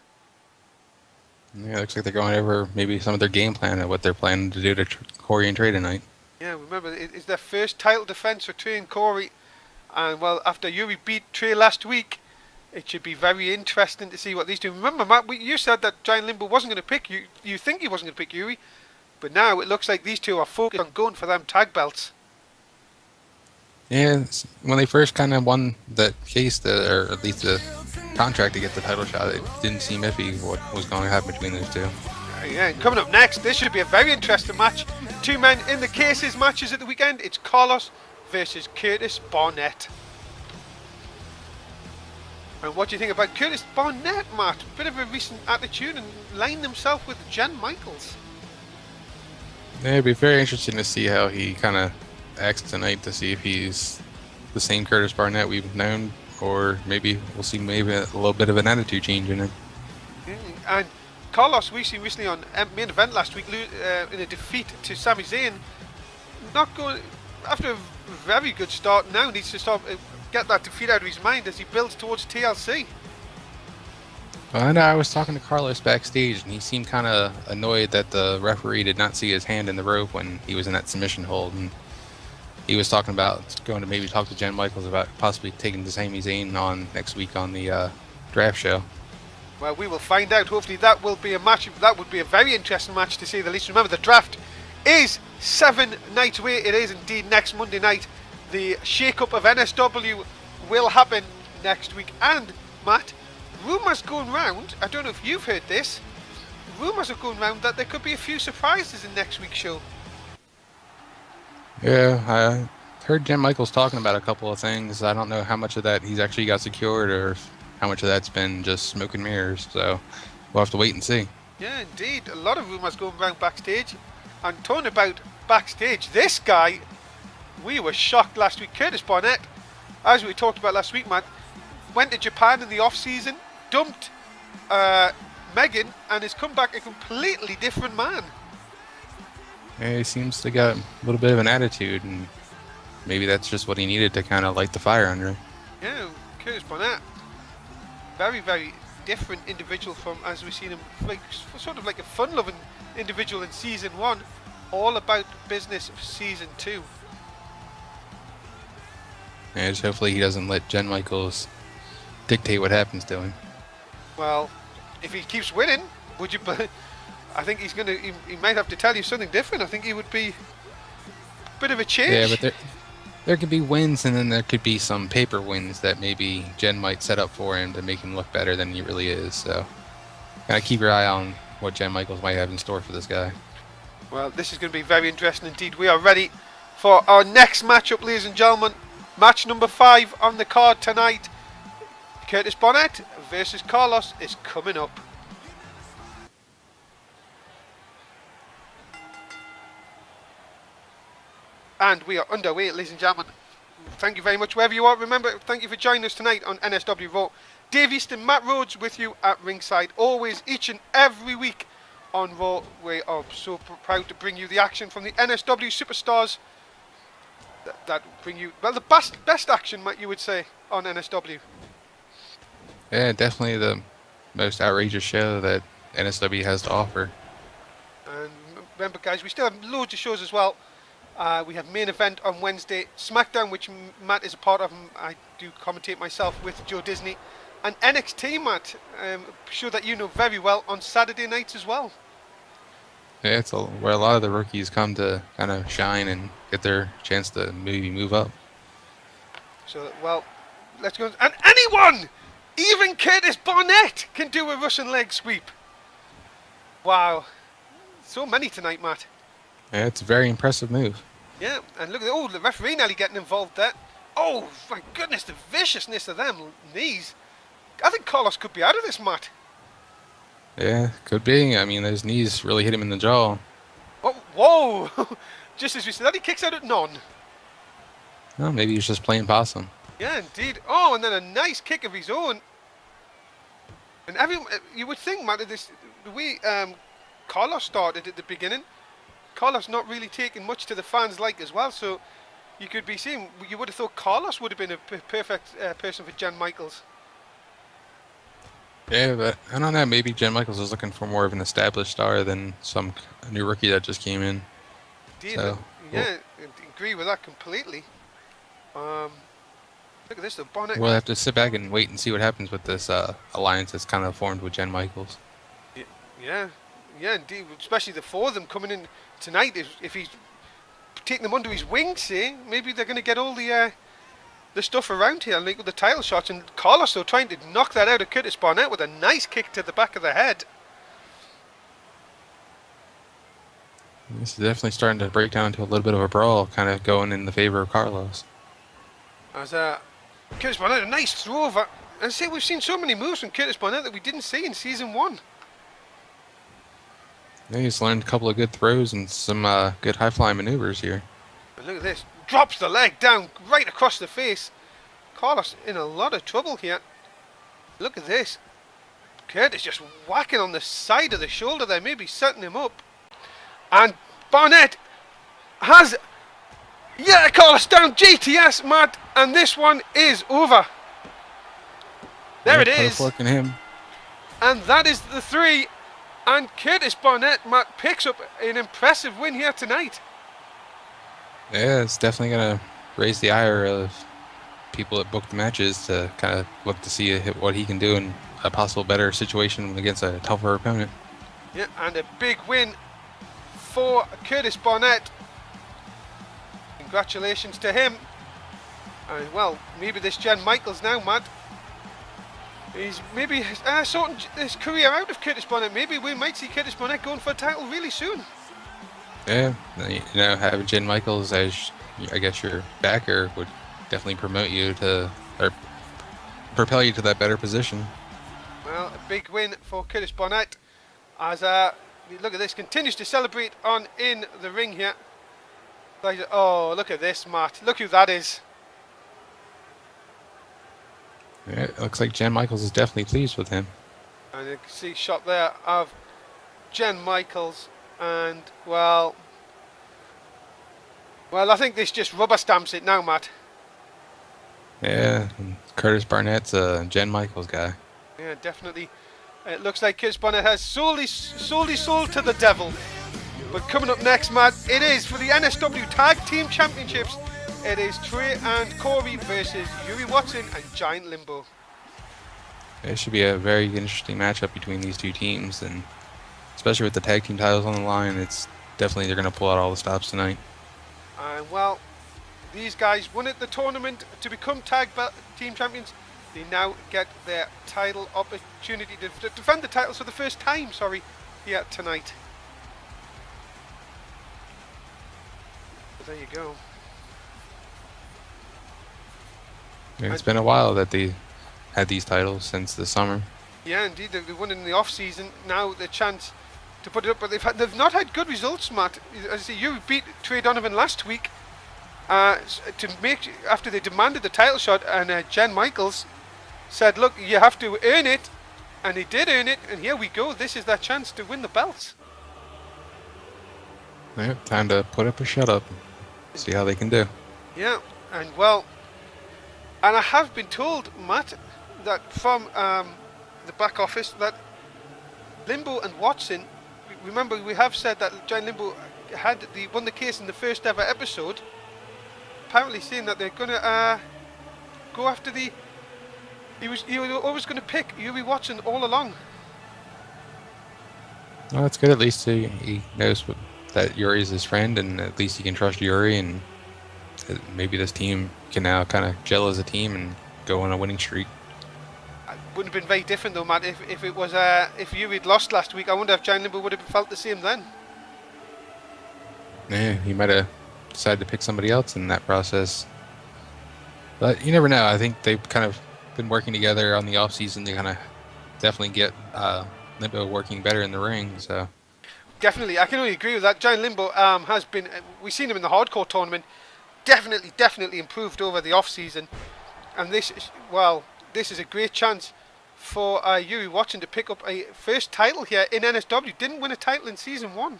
Yeah, looks like they're going over maybe some of their game plan and what they're planning to do to Corey and Trey tonight. Yeah, remember, it's their first title defense for Trey and Corey. And well, after Yuri beat Trey last week, it should be very interesting to see what these do. Remember, Matt, you said that Giant Limbo wasn't going to pick you. You think he wasn't going to pick Yuri, but now it looks like these two are focused on going for them tag belts. Yeah, when they first kind of won that case, or at least the contract to get the title shot, it didn't seem iffy what was going to happen between those two. Yeah, and coming up next, this should be a very interesting match. Two men in the cases matches at the weekend. It's Carlos versus Curtis Barnett. And what do you think about Curtis Barnett, Matt? Bit of a recent attitude and lined himself with Jen Michaels. Yeah, it'd be very interesting to see how he kind of acts tonight, to see if he's the same Curtis Barnett we've known, or maybe we'll see maybe a little bit of an attitude change in him. And Carlos, we see recently on main event last week in a defeat to Sami Zayn. Not going after a very good start. Now needs to start get that defeat out of his mind as he builds towards TLC. Well, I know I was talking to Carlos backstage, and he seemed kind of annoyed that the referee did not see his hand in the rope when he was in that submission hold, and he was talking about going to maybe talk to Jen Michaels about possibly taking the Sami Zayn on next week on the draft show. Well, we will find out. Hopefully that will be a match. That would be a very interesting match to say the least. Remember, the draft is 7 nights away. It is indeed next Monday night. The shake-up of NSW will happen next week. And, Matt, rumours going round, I don't know if you've heard this, rumours are going round that there could be a few surprises in next week's show. Yeah, I heard Jen Michaels talking about a couple of things. I don't know how much of that he's actually got secured, or how much of that's been just smoke and mirrors. So we'll have to wait and see. Yeah, indeed. A lot of rumours going around backstage. And talking about backstage, this guy, we were shocked last week. Curtis Barnett, as we talked about last week, Matt, went to Japan in the off-season, dumped Megan, and has come back a completely different man. Yeah, he seems to got a little bit of an attitude, and maybe that's just what he needed to kind of light the fire under him. Yeah, Curtis Barnett, very, very different individual from, as we've seen him, like sort of like a fun-loving individual in season 1, all about business of season 2. Yeah, just hopefully he doesn't let Jen Michaels dictate what happens to him. Well, if he keeps winning, would you? I think he's gonna. He might have to tell you something different. I think he would be a bit of a change. Yeah, but there could be wins, and then there could be some paper wins that maybe Jen might set up for him to make him look better than he really is. So, gotta keep your eye on what Jen Michaels might have in store for this guy. Well, this is going to be very interesting indeed. We are ready for our next matchup, ladies and gentlemen. Match number 5 on the card tonight. Curtis Barnett versus Carlos is coming up. And we are underway, ladies and gentlemen. Thank you very much, wherever you are. Remember, thank you for joining us tonight on NSW Raw. Dave Easton, Matt Rhoads with you at ringside, always, each and every week on Raw. We are so proud to bring you the action from the NSW superstars that bring you, well, the best action, Matt, you would say, on NSW. Yeah, definitely the most outrageous show that NSW has to offer. And remember, guys, we still have loads of shows as well. We have main event on Wednesday, SmackDown, which Matt is a part of. I do commentate myself with Joe Disney, and NXT, Matt, I'm sure that you know very well, on Saturday nights as well. Yeah, it's where a lot of the rookies come to kind of shine and get their chance to maybe move up. So, well, let's go. And anyone Even Curtis Barnett can do a Russian leg sweep. Wow. So many tonight, Matt. Yeah, it's a very impressive move. Yeah, and look at the referee nearly getting involved there. Oh, my goodness, the viciousness of them knees. I think Carlos could be out of this, Matt. Yeah, could be. I mean, those knees really hit him in the jaw. Oh, whoa! Just as we said that, he kicks out at none. Well, maybe he's just playing possum. Yeah, indeed. Oh, and then a nice kick of his own. And you would think, Matt, the way Carlos started at the beginning, Carlos not really taking much to the fans' like as well, so you could be seeing, you would have thought Carlos would have been a perfect person for Jan Michaels. Yeah, but I don't know. Maybe Jan Michaels is looking for more of an established star than some new rookie that just came in. Indeed, so, yeah, I agree with that completely. Look at this, the Bonnet. We'll have to sit back and wait and see what happens with this alliance that's kind of formed with Jan Michaels. Yeah, indeed. Especially the four of them coming in tonight. If he's taking them under his wing, say, maybe they're going to get all the stuff around here, like with the title shots. And Carlos, though, trying to knock that out of Curtis Barnett with a nice kick to the back of the head. This is definitely starting to break down to a little bit of a brawl, kind of going in the favor of Carlos. As Curtis Barnett, a nice throw over. And say we've seen so many moves from Curtis Barnett that we didn't see in season 1. Yeah, he's learned a couple of good throws and some good high-flying maneuvers here. But look at this. Drops the leg down right across the face. Carlos in a lot of trouble here. Look at this. Curtis just whacking on the side of the shoulder there, maybe setting him up. And Barnett has... Yeah, Carlos down, GTS, Matt, and this one is over. There it is. Him. And that is the 3. And Curtis Barnett, Matt, picks up an impressive win here tonight. Yeah, it's definitely going to raise the ire of people that book the matches to kind of look to see what he can do in a possible better situation against a tougher opponent. Yeah, and a big win for Curtis Barnett. Congratulations to him. And well, maybe this Jan Michaels now, Matt. He's maybe sorting his career out of Curtis Barnett. Maybe we might see Curtis Barnett going for a title really soon. Yeah, you know, having Jan Michaels as, I guess, your backer would definitely promote you to, or propel you to that better position. Well, a big win for Curtis Barnett. As look at this, continues to celebrate on in the ring here. Oh, look at this, Matt. Look who that is. Yeah, it looks like Jan Michaels is definitely pleased with him. And you can see a shot there of Jan Michaels. And, well, I think this just rubber stamps it now, Matt. Yeah, Curtis Barnett's a Jan Michaels guy. Yeah, definitely. It looks like Curtis Barnett has solely sold to the devil. But coming up next, Matt, it is for the NSW Tag Team Championships. It is Trey and Corey versus Yuri Watson and Giant Limbo. It should be a very interesting matchup between these two teams, and especially with the tag team titles on the line, it's definitely they're going to pull out all the stops tonight. And well, these guys won at the tournament to become tag team champions. They now get their title opportunity to defend the titles for the first time, here tonight. So there you go. Yeah, it's been a while that they had these titles since the summer. Yeah, indeed, they won in the off season. Now the chance to put it up, but they've not had good results, Matt. As I say, you beat Trey Donovan last week after they demanded the title shot, and Jan Michaels said, "Look, you have to earn it," and he did earn it. And here we go. This is their chance to win the belts. Yeah, time to put up or shut up. See how they can do. Yeah, and well. And I have been told, Matt, that from the back office that Limbo and Watson, remember we have said that Giant Limbo won the case in the first ever episode, apparently saying that they're going to go after he was always going to pick Yuri Watson all along. Well, that's good. At least he knows that Yuri is his friend, and at least he can trust Yuri, and maybe this team can now kind of gel as a team and go on a winning streak. wouldn't have been very different though, Matt. If it was if Yuri had lost last week, I wonder if Giant Limbo would have felt the same then. Yeah, he might have decided to pick somebody else in that process. But you never know. I think they've kind of been working together on the off season to kind of definitely get Limbo working better in the ring. So definitely, I can only agree with that. Giant Limbo has been. We've seen him in the hardcore tournament. Definitely improved over the off season, and this is a great chance for Yuri Watson to pick up a first title here in NSW. Didn't win a title in season 1.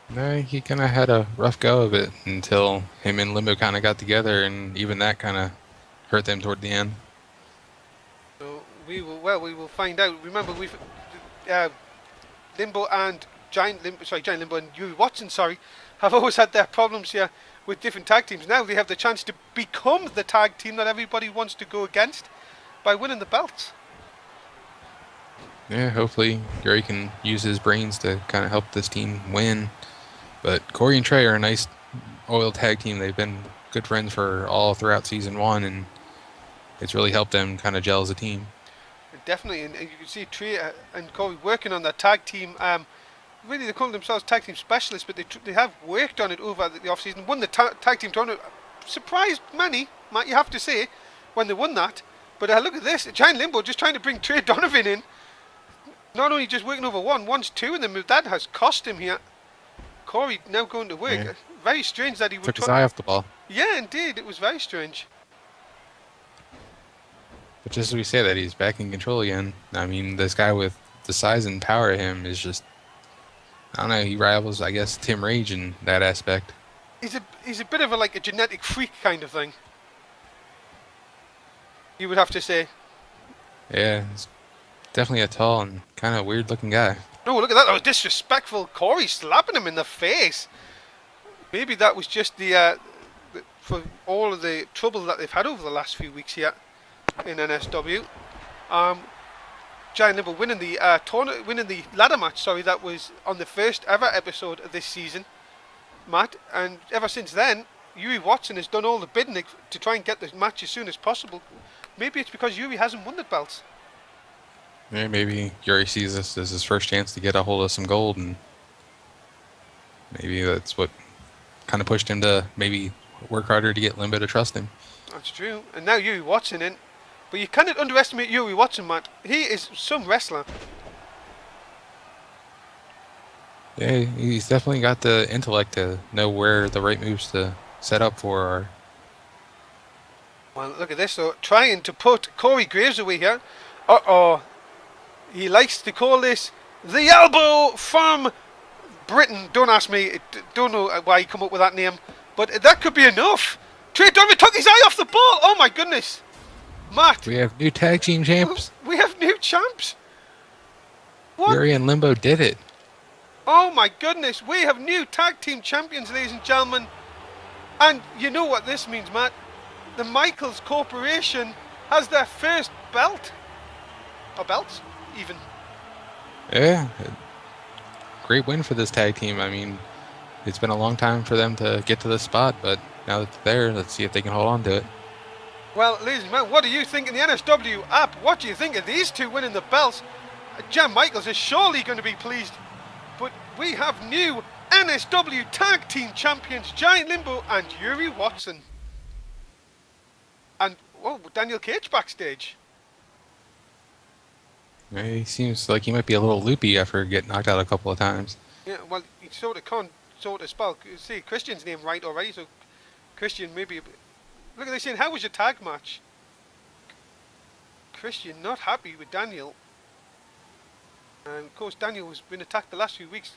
no, he kind of had a rough go of it until him and Limbo kind of got together, and even that kind of hurt them toward the end. So we will find out. Remember, we've Limbo and Giant Limbo and Yuri Watson, have always had their problems here with different tag teams. Now they have the chance to become the tag team that everybody wants to go against by winning the belts. Yeah, hopefully Yuri can use his brains to kind of help this team win. But Corey and Trey are a nice oil tag team. They've been good friends for all throughout season 1, and it's really helped them kind of gel as a team. Definitely, and you can see Trey and Corey working on that tag team. Really, they call themselves tag team specialists, but they have worked on it over the off season. Won the tag team tournament, surprised many, Matt, you have to say, when they won that. But look at this, Giant Limbo just trying to bring Trey Donovan in. Not only just working over one's two, and then that has cost him here. Corey now going to work. Yeah. Very strange that he would Took his eye off the ball. Yeah, indeed, it was very strange. But just as we say that, he's back in control again. I mean, this guy with the size and power of him is just, I don't know, he rivals, I guess, Tim Rage in that aspect. He's a bit of a genetic freak kind of thing, you would have to say. Yeah, he's definitely a tall and kind of weird looking guy. Oh, look at that. That was disrespectful. Corey slapping him in the face. Maybe that was just for all of the trouble that they've had over the last few weeks here in NSW. Giant Limbo winning the ladder match, that was on the first ever episode of this season, Matt. And ever since then, Yuri Watson has done all the bidding to try and get the match as soon as possible. Maybe it's because Yuri hasn't won the belts. Yeah, maybe Yuri sees this as his first chance to get a hold of some gold, and maybe that's what kind of pushed him to maybe work harder to get Limbo to trust him. That's true. And now Yuri Watson in. But you cannot underestimate Yuri Watson, Matt. He is some wrestler. Yeah, he's definitely got the intellect to know where the right moves to set up for are. Well, look at this, though. Trying to put Corey Graves away here. Uh-oh. He likes to call this the elbow from Britain. Don't ask me. Don't know why he come up with that name. But that could be enough. Trey Donovan took his eye off the ball. Oh, my goodness. Matt. We have new tag team champs. We have new champs. What? Yuri and Limbo did it. Oh, my goodness. We have new tag team champions, ladies and gentlemen. And you know what this means, Matt. The Michaels Corporation has their first belt. Or belts, even. Yeah. Great win for this tag team. I mean, it's been a long time for them to get to this spot, but now that they're there, let's see if they can hold on to it. Well, ladies and gentlemen, what do you think in the NSW app? What do you think of these two winning the belts? Jan Michaels is surely going to be pleased. But we have new NSW Tag Team Champions, Giant Limbo and Yuri Watson. And, whoa, Daniel Cage backstage. Yeah, he seems like he might be a little loopy after getting knocked out a couple of times. Yeah, well, he sort of can't spell. See Christian's name right already, so Christian maybe... Look at this saying, how was your tag match? Christian not happy with Daniel. And of course Daniel has been attacked the last few weeks.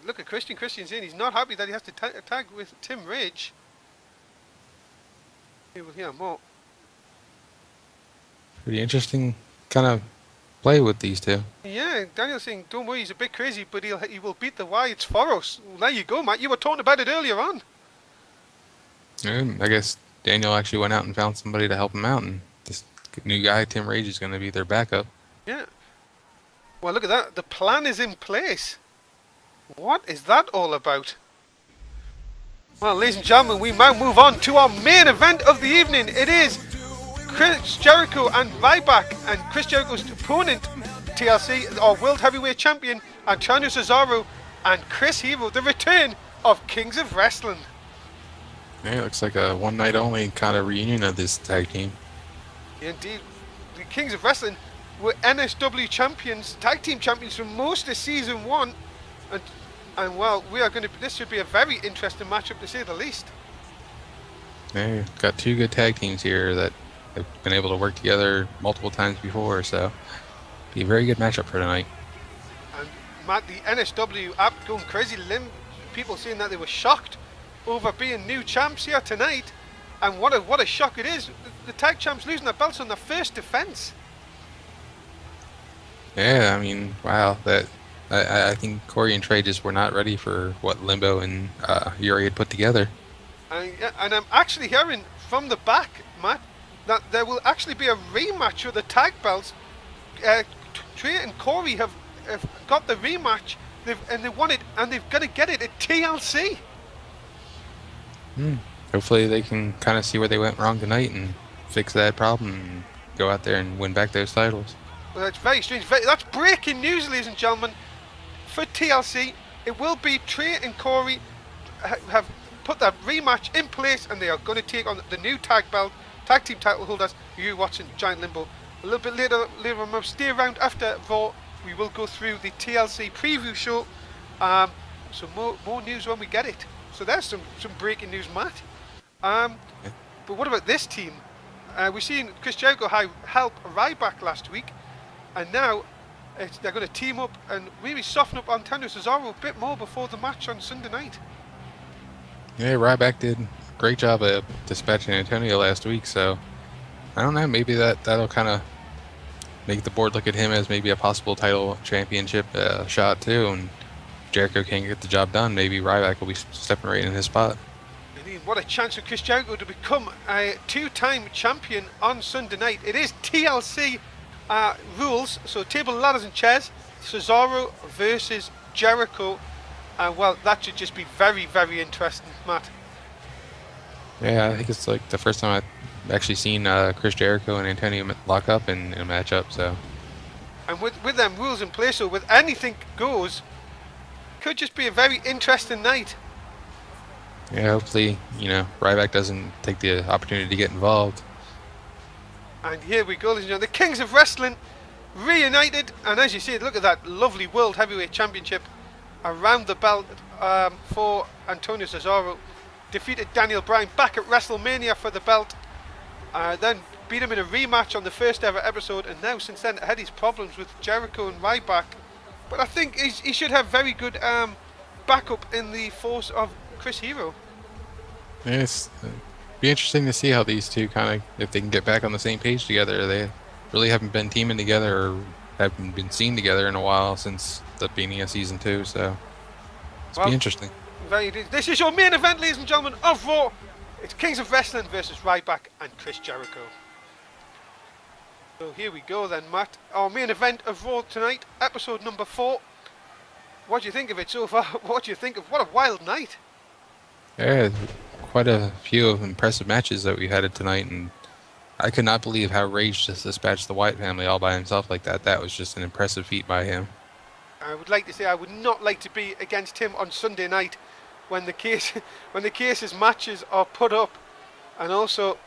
Look at Christian. Christian's saying he's not happy that he has to tag with Tim Rage. You will hear more. Pretty interesting kind of play with these two. Yeah, Daniel's saying, don't worry, he's a bit crazy, but he will beat the Wyatts for us. Well, there you go, Matt. You were talking about it earlier on. I guess Daniel actually went out and found somebody to help him out, and this new guy, Tim Rage, is going to be their backup. Yeah. Well, look at that. The plan is in place. What is that all about? Well, ladies and gentlemen, we now move on to our main event of the evening. It is Chris Jericho and Ryback, and Chris Jericho's opponent, TLC, or World Heavyweight Champion Antonio Cesaro and Chris Hero, the return of Kings of Wrestling. Yeah, it looks like a one night only kind of reunion of this tag team. Indeed, the Kings of Wrestling were NSW champions, tag team champions for most of season 1, and well, this should be a very interesting matchup to say the least. Yeah, you've got two good tag teams here that have been able to work together multiple times before, so be a very good matchup for tonight. And Matt, the NSW app going crazy, people saying that they were shocked over being new champs here tonight, and what a shock it is. The tag champs losing their belts on their first defense. Yeah, I mean, wow, that I think Corey and Trey just were not ready for what Limbo and Yuri had put together. And I'm actually hearing from the back, Matt, that there will actually be a rematch of the tag belts. Trey and Corey have got the rematch, and they want it, and they've got to get it at TLC. Hopefully they can kind of see where they went wrong tonight and fix that problem and go out there and win back those titles. Well, that's very strange. That's breaking news, ladies and gentlemen. For TLC, it will be Trey and Corey have put that rematch in place, and they are going to take on the new tag team title holders. You watching Giant Limbo a little bit later on. Stay around after Raw. We will go through the TLC preview show. So more news when we get it. So there's some breaking news, Matt. But what about this team? We've seen Chris Jericho help Ryback last week, and now they're going to team up and maybe soften up Antonio Cesaro a bit more before the match on Sunday night. Yeah, Ryback did a great job of dispatching Antonio last week, so I don't know, maybe that'll kind of make the board look at him as maybe a possible title championship shot too, and Jericho can't get the job done, maybe Ryback will be stepping right in his spot. What a chance for Chris Jericho to become a two-time champion on Sunday night. It is TLC rules, so table, ladders and chairs. Cesaro versus Jericho. Well, that should just be very, very interesting, Matt. Yeah, I think it's like the first time I've actually seen Chris Jericho and Antonio lock up in a matchup. So, and with them rules in place, so with anything goes, could just be a very interesting night. Yeah, hopefully, Ryback doesn't take the opportunity to get involved. And here we go, ladies and gentlemen. The Kings of Wrestling reunited, and as you see, look at that lovely World Heavyweight Championship around the belt for Antonio Cesaro. Defeated Daniel Bryan back at WrestleMania for the belt. Then beat him in a rematch on the first ever episode, and now since then had his problems with Jericho and Ryback. But I think he should have very good backup in the force of Chris Hero. Yes, be interesting to see how these two kind of, if they can get back on the same page together. They really haven't been teaming together or haven't been seen together in a while since the beginning of season 2, so it's be interesting. This is your main event, ladies and gentlemen, of Raw. It's Kings of Wrestling versus Ryback and Chris Jericho. So here we go then, Matt. Our main event of Raw tonight, episode number 4. What do you think of it so far? What do you think of what a wild night? Yeah, quite a few impressive matches that we had tonight, and I could not believe how Rage just dispatched the Wyatt family all by himself like that. That was just an impressive feat by him. I would like to say I would not like to be against him on Sunday night when the cases matches are put up, and also,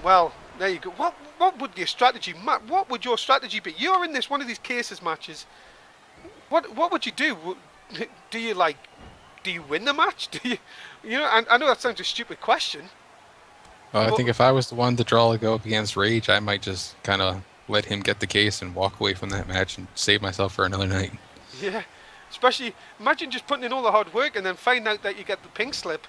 well, there you go. What would your strategy, Matt? What would your strategy be? You're in one of these cases matches. What would you do? Do you win the match? I know that sounds a stupid question. I think if I was the one to go up against Rage, I might just kind of let him get the case and walk away from that match and save myself for another night. Yeah, especially imagine just putting in all the hard work and then find out that you get the pink slip.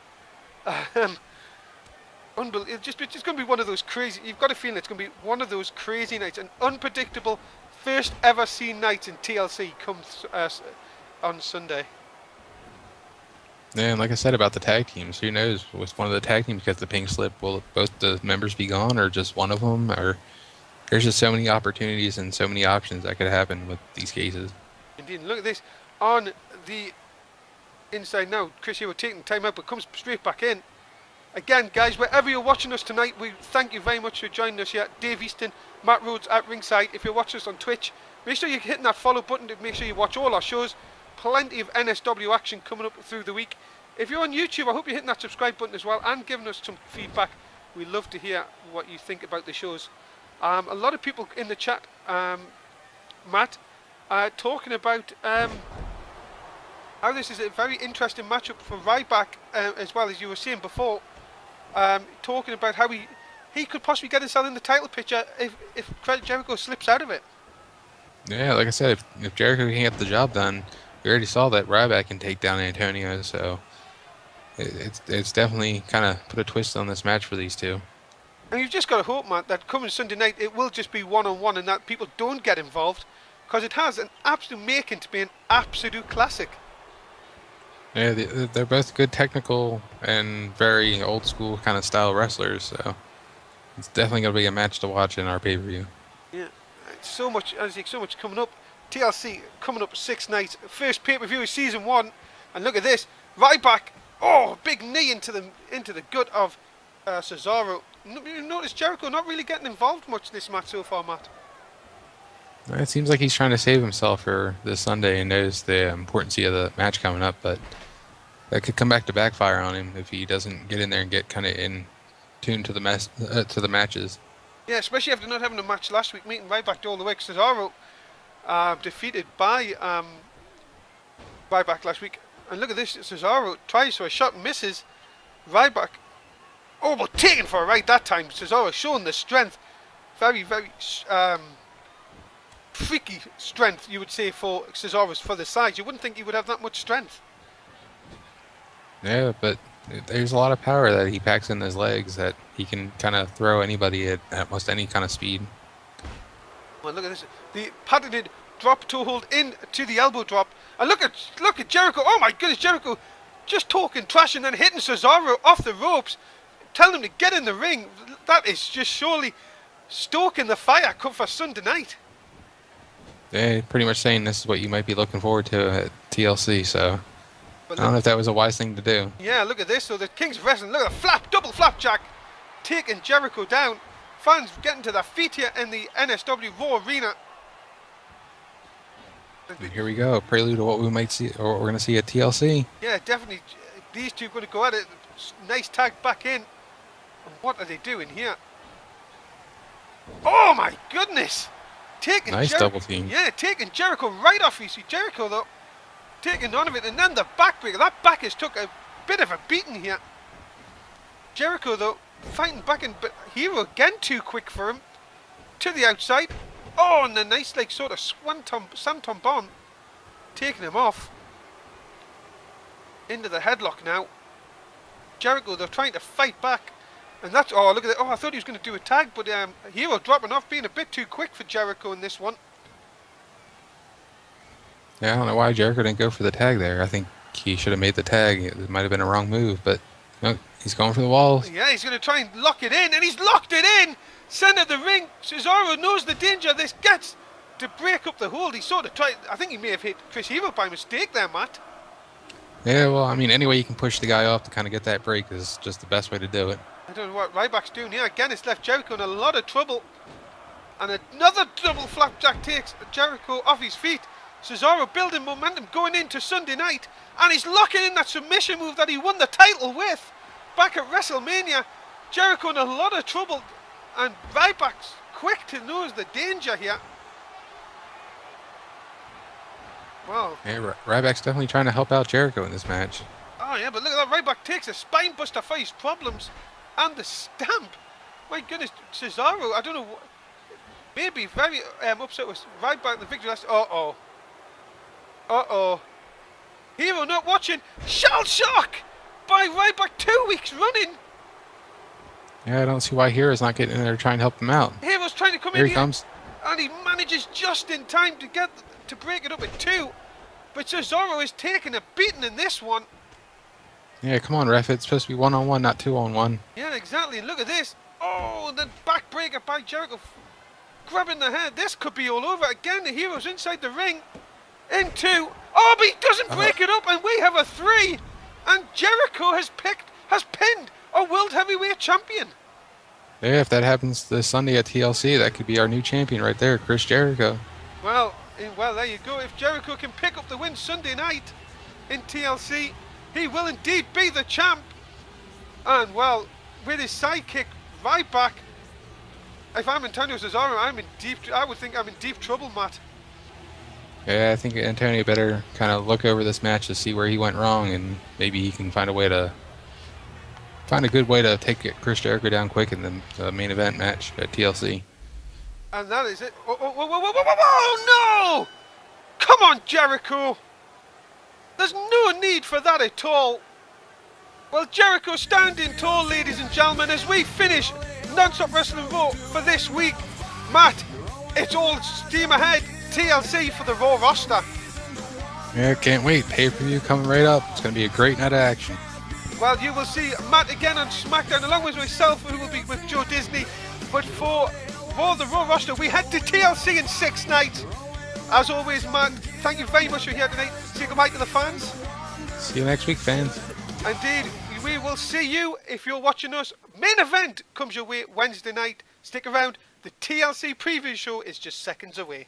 Unbelievable! It's just going to be one of those crazy. You've got a feeling it's going to be one of those crazy nights, an unpredictable, first ever seen night in TLC comes on Sunday. Yeah, and like I said about the tag teams, who knows? With one of the tag teams gets the pink slip, will both the members be gone, or just one of them? Or there's just so many opportunities and so many options that could happen with these cases. Indeed, look at this on the inside now. Chris Hero taking time out, but comes straight back in. Again, guys, wherever you're watching us tonight, we thank you very much for joining us here. Dave Easton, Matt Rhoads at ringside. If you're watching us on Twitch, make sure you're hitting that follow button to make sure you watch all our shows. Plenty of NSW action coming up through the week. If you're on YouTube, I hope you're hitting that subscribe button as well and giving us some feedback. We love to hear what you think about the shows. A lot of people in the chat, Matt, talking about how this is a very interesting matchup for Ryback, as well as you were saying before. Talking about how he could possibly get himself in the title picture if Jericho slips out of it. Yeah, like I said, if Jericho can get the job done, we already saw that Ryback can take down Antonio, so it's definitely kind of put a twist on this match for these two. And you've just got to hope, Matt, that coming Sunday night it will just be one-on-one and that people don't get involved, because it has an absolute making to be an absolute classic. Yeah, they're both good technical and very old school kind of style wrestlers, so it's definitely going to be a match to watch in our pay-per-view. Yeah, so much coming up. TLC coming up 6 nights. First pay-per-view of season 1, and look at this, Ryback. Oh, big knee into the gut of Cesaro. You notice Jericho not really getting involved much this match so far, Matt. It seems like he's trying to save himself for this Sunday and knows the importance of the match coming up, but that could come back to backfire on him if he doesn't get in there and get kind of in tune to the matches. Yeah, especially after not having a match last week, meeting Ryback all the way. Cesaro defeated by Ryback last week. And look at this, Cesaro tries for a shot and misses. Ryback, oh, but taken for a ride that time. Cesaro showing the strength. Very, very freaky strength, you would say, for Cesaro's for the size. You wouldn't think he would have that much strength. Yeah, but there's a lot of power that he packs in his legs that he can kind of throw anybody at almost any kind of speed. Well, look at this. The patented drop toe hold into the elbow drop. And look at Jericho. Oh my goodness, Jericho just talking trash and then hitting Cesaro off the ropes, telling him to get in the ring. That is just surely stoking the fire come for Sunday night. Yeah, pretty much saying this is what you might be looking forward to at TLC, so I don't know if that was a wise thing to do. Yeah, look at this. So the King's of Wrestling, look at the double flapjack, taking Jericho down. Fans getting to their feet here in the NSW Raw Arena. And here we go, prelude to what we might see, or what we're going to see at TLC. Yeah, definitely. These two are going to go at it. Nice tag back in. And what are they doing here? Oh my goodness! Taking nice double team. Yeah, taking Jericho right off. You see Jericho though, taking none of it, and then the backbreaker. That back has took a bit of a beating here. Jericho though fighting back in, but Hero again too quick for him. To the outside. Oh, and the nice like sort of Santon bomb, taking him off. Into the headlock now. Jericho they're trying to fight back, and that's oh look at that. Oh, I thought he was going to do a tag, but Hero dropping off, being a bit too quick for Jericho in this one. Yeah, I don't know why Jericho didn't go for the tag there. I think he should have made the tag. It might have been a wrong move, but no, he's going for the walls. Yeah, he's going to try and lock it in, and he's locked it in. Center the ring. Cesaro knows the danger this gets to break up the hold. He sort of tried. I think he may have hit Chris Hero by mistake there, Matt. Yeah, well, I mean, any way you can push the guy off to kind of get that break is just the best way to do it. I don't know what Ryback's doing here. Again, it's left Jericho in a lot of trouble. And another double flapjack takes Jericho off his feet. Cesaro building momentum going into Sunday night. And he's locking in that submission move that he won the title with back at WrestleMania. Jericho in a lot of trouble. And Ryback's quick to know the danger here. Wow. Yeah, Ryback's definitely trying to help out Jericho in this match. Oh yeah, but look at that. Ryback takes a spine buster for his problems. And the stamp. My goodness, Cesaro, I don't know. Maybe very upset with Ryback in the victory last. Uh-oh. Uh-oh. Hero not watching. Shell shock by Ryback 2 weeks running. Yeah, I don't see why Hero's not getting in there to try and help him out. Hero's trying to come in here. Here He comes. And he manages just in time to break it up at 2. But Cesaro is taking a beating in this one. Yeah, come on, ref. It's supposed to be 1-on-1, not 2-on-1. Yeah, exactly. And look at this. Oh, the backbreaker by Jericho. Grabbing the head. This could be all over. Again, the Hero's inside the ring. In 2. Oh, but he doesn't break it up. And we have a 3. And Jericho has pinned Our World Heavyweight Champion. Yeah, if that happens this Sunday at TLC, that could be our new champion right there, Chris Jericho. Well, there you go. If Jericho can pick up the win Sunday night in TLC, he will indeed be the champ. And well, with his sidekick right back, if I'm Antonio Cesaro, I would think I'm in deep trouble, Matt. Yeah, I think Antonio better kind of look over this match to see where he went wrong, and maybe he can find a good way to take Chris Jericho down quick in the main event match at TLC. And that is it. Oh no! Come on, Jericho! There's no need for that at all. Well, Jericho standing tall, ladies and gentlemen, as we finish Non-Stop Wrestling Raw for this week. Matt, it's all steam ahead. TLC for the Raw roster. Yeah, can't wait. Pay-per-view coming right up. It's going to be a great night of action. Well, you will see Matt again on SmackDown, along with myself, who will be with Joe Disney. But for the Raw roster, we head to TLC in 6 nights. As always, Matt, thank you very much for here tonight. Say goodbye to the fans. See you next week, fans. Indeed, we will see you if you're watching us. Main event comes your way Wednesday night. Stick around. The TLC preview show is just seconds away.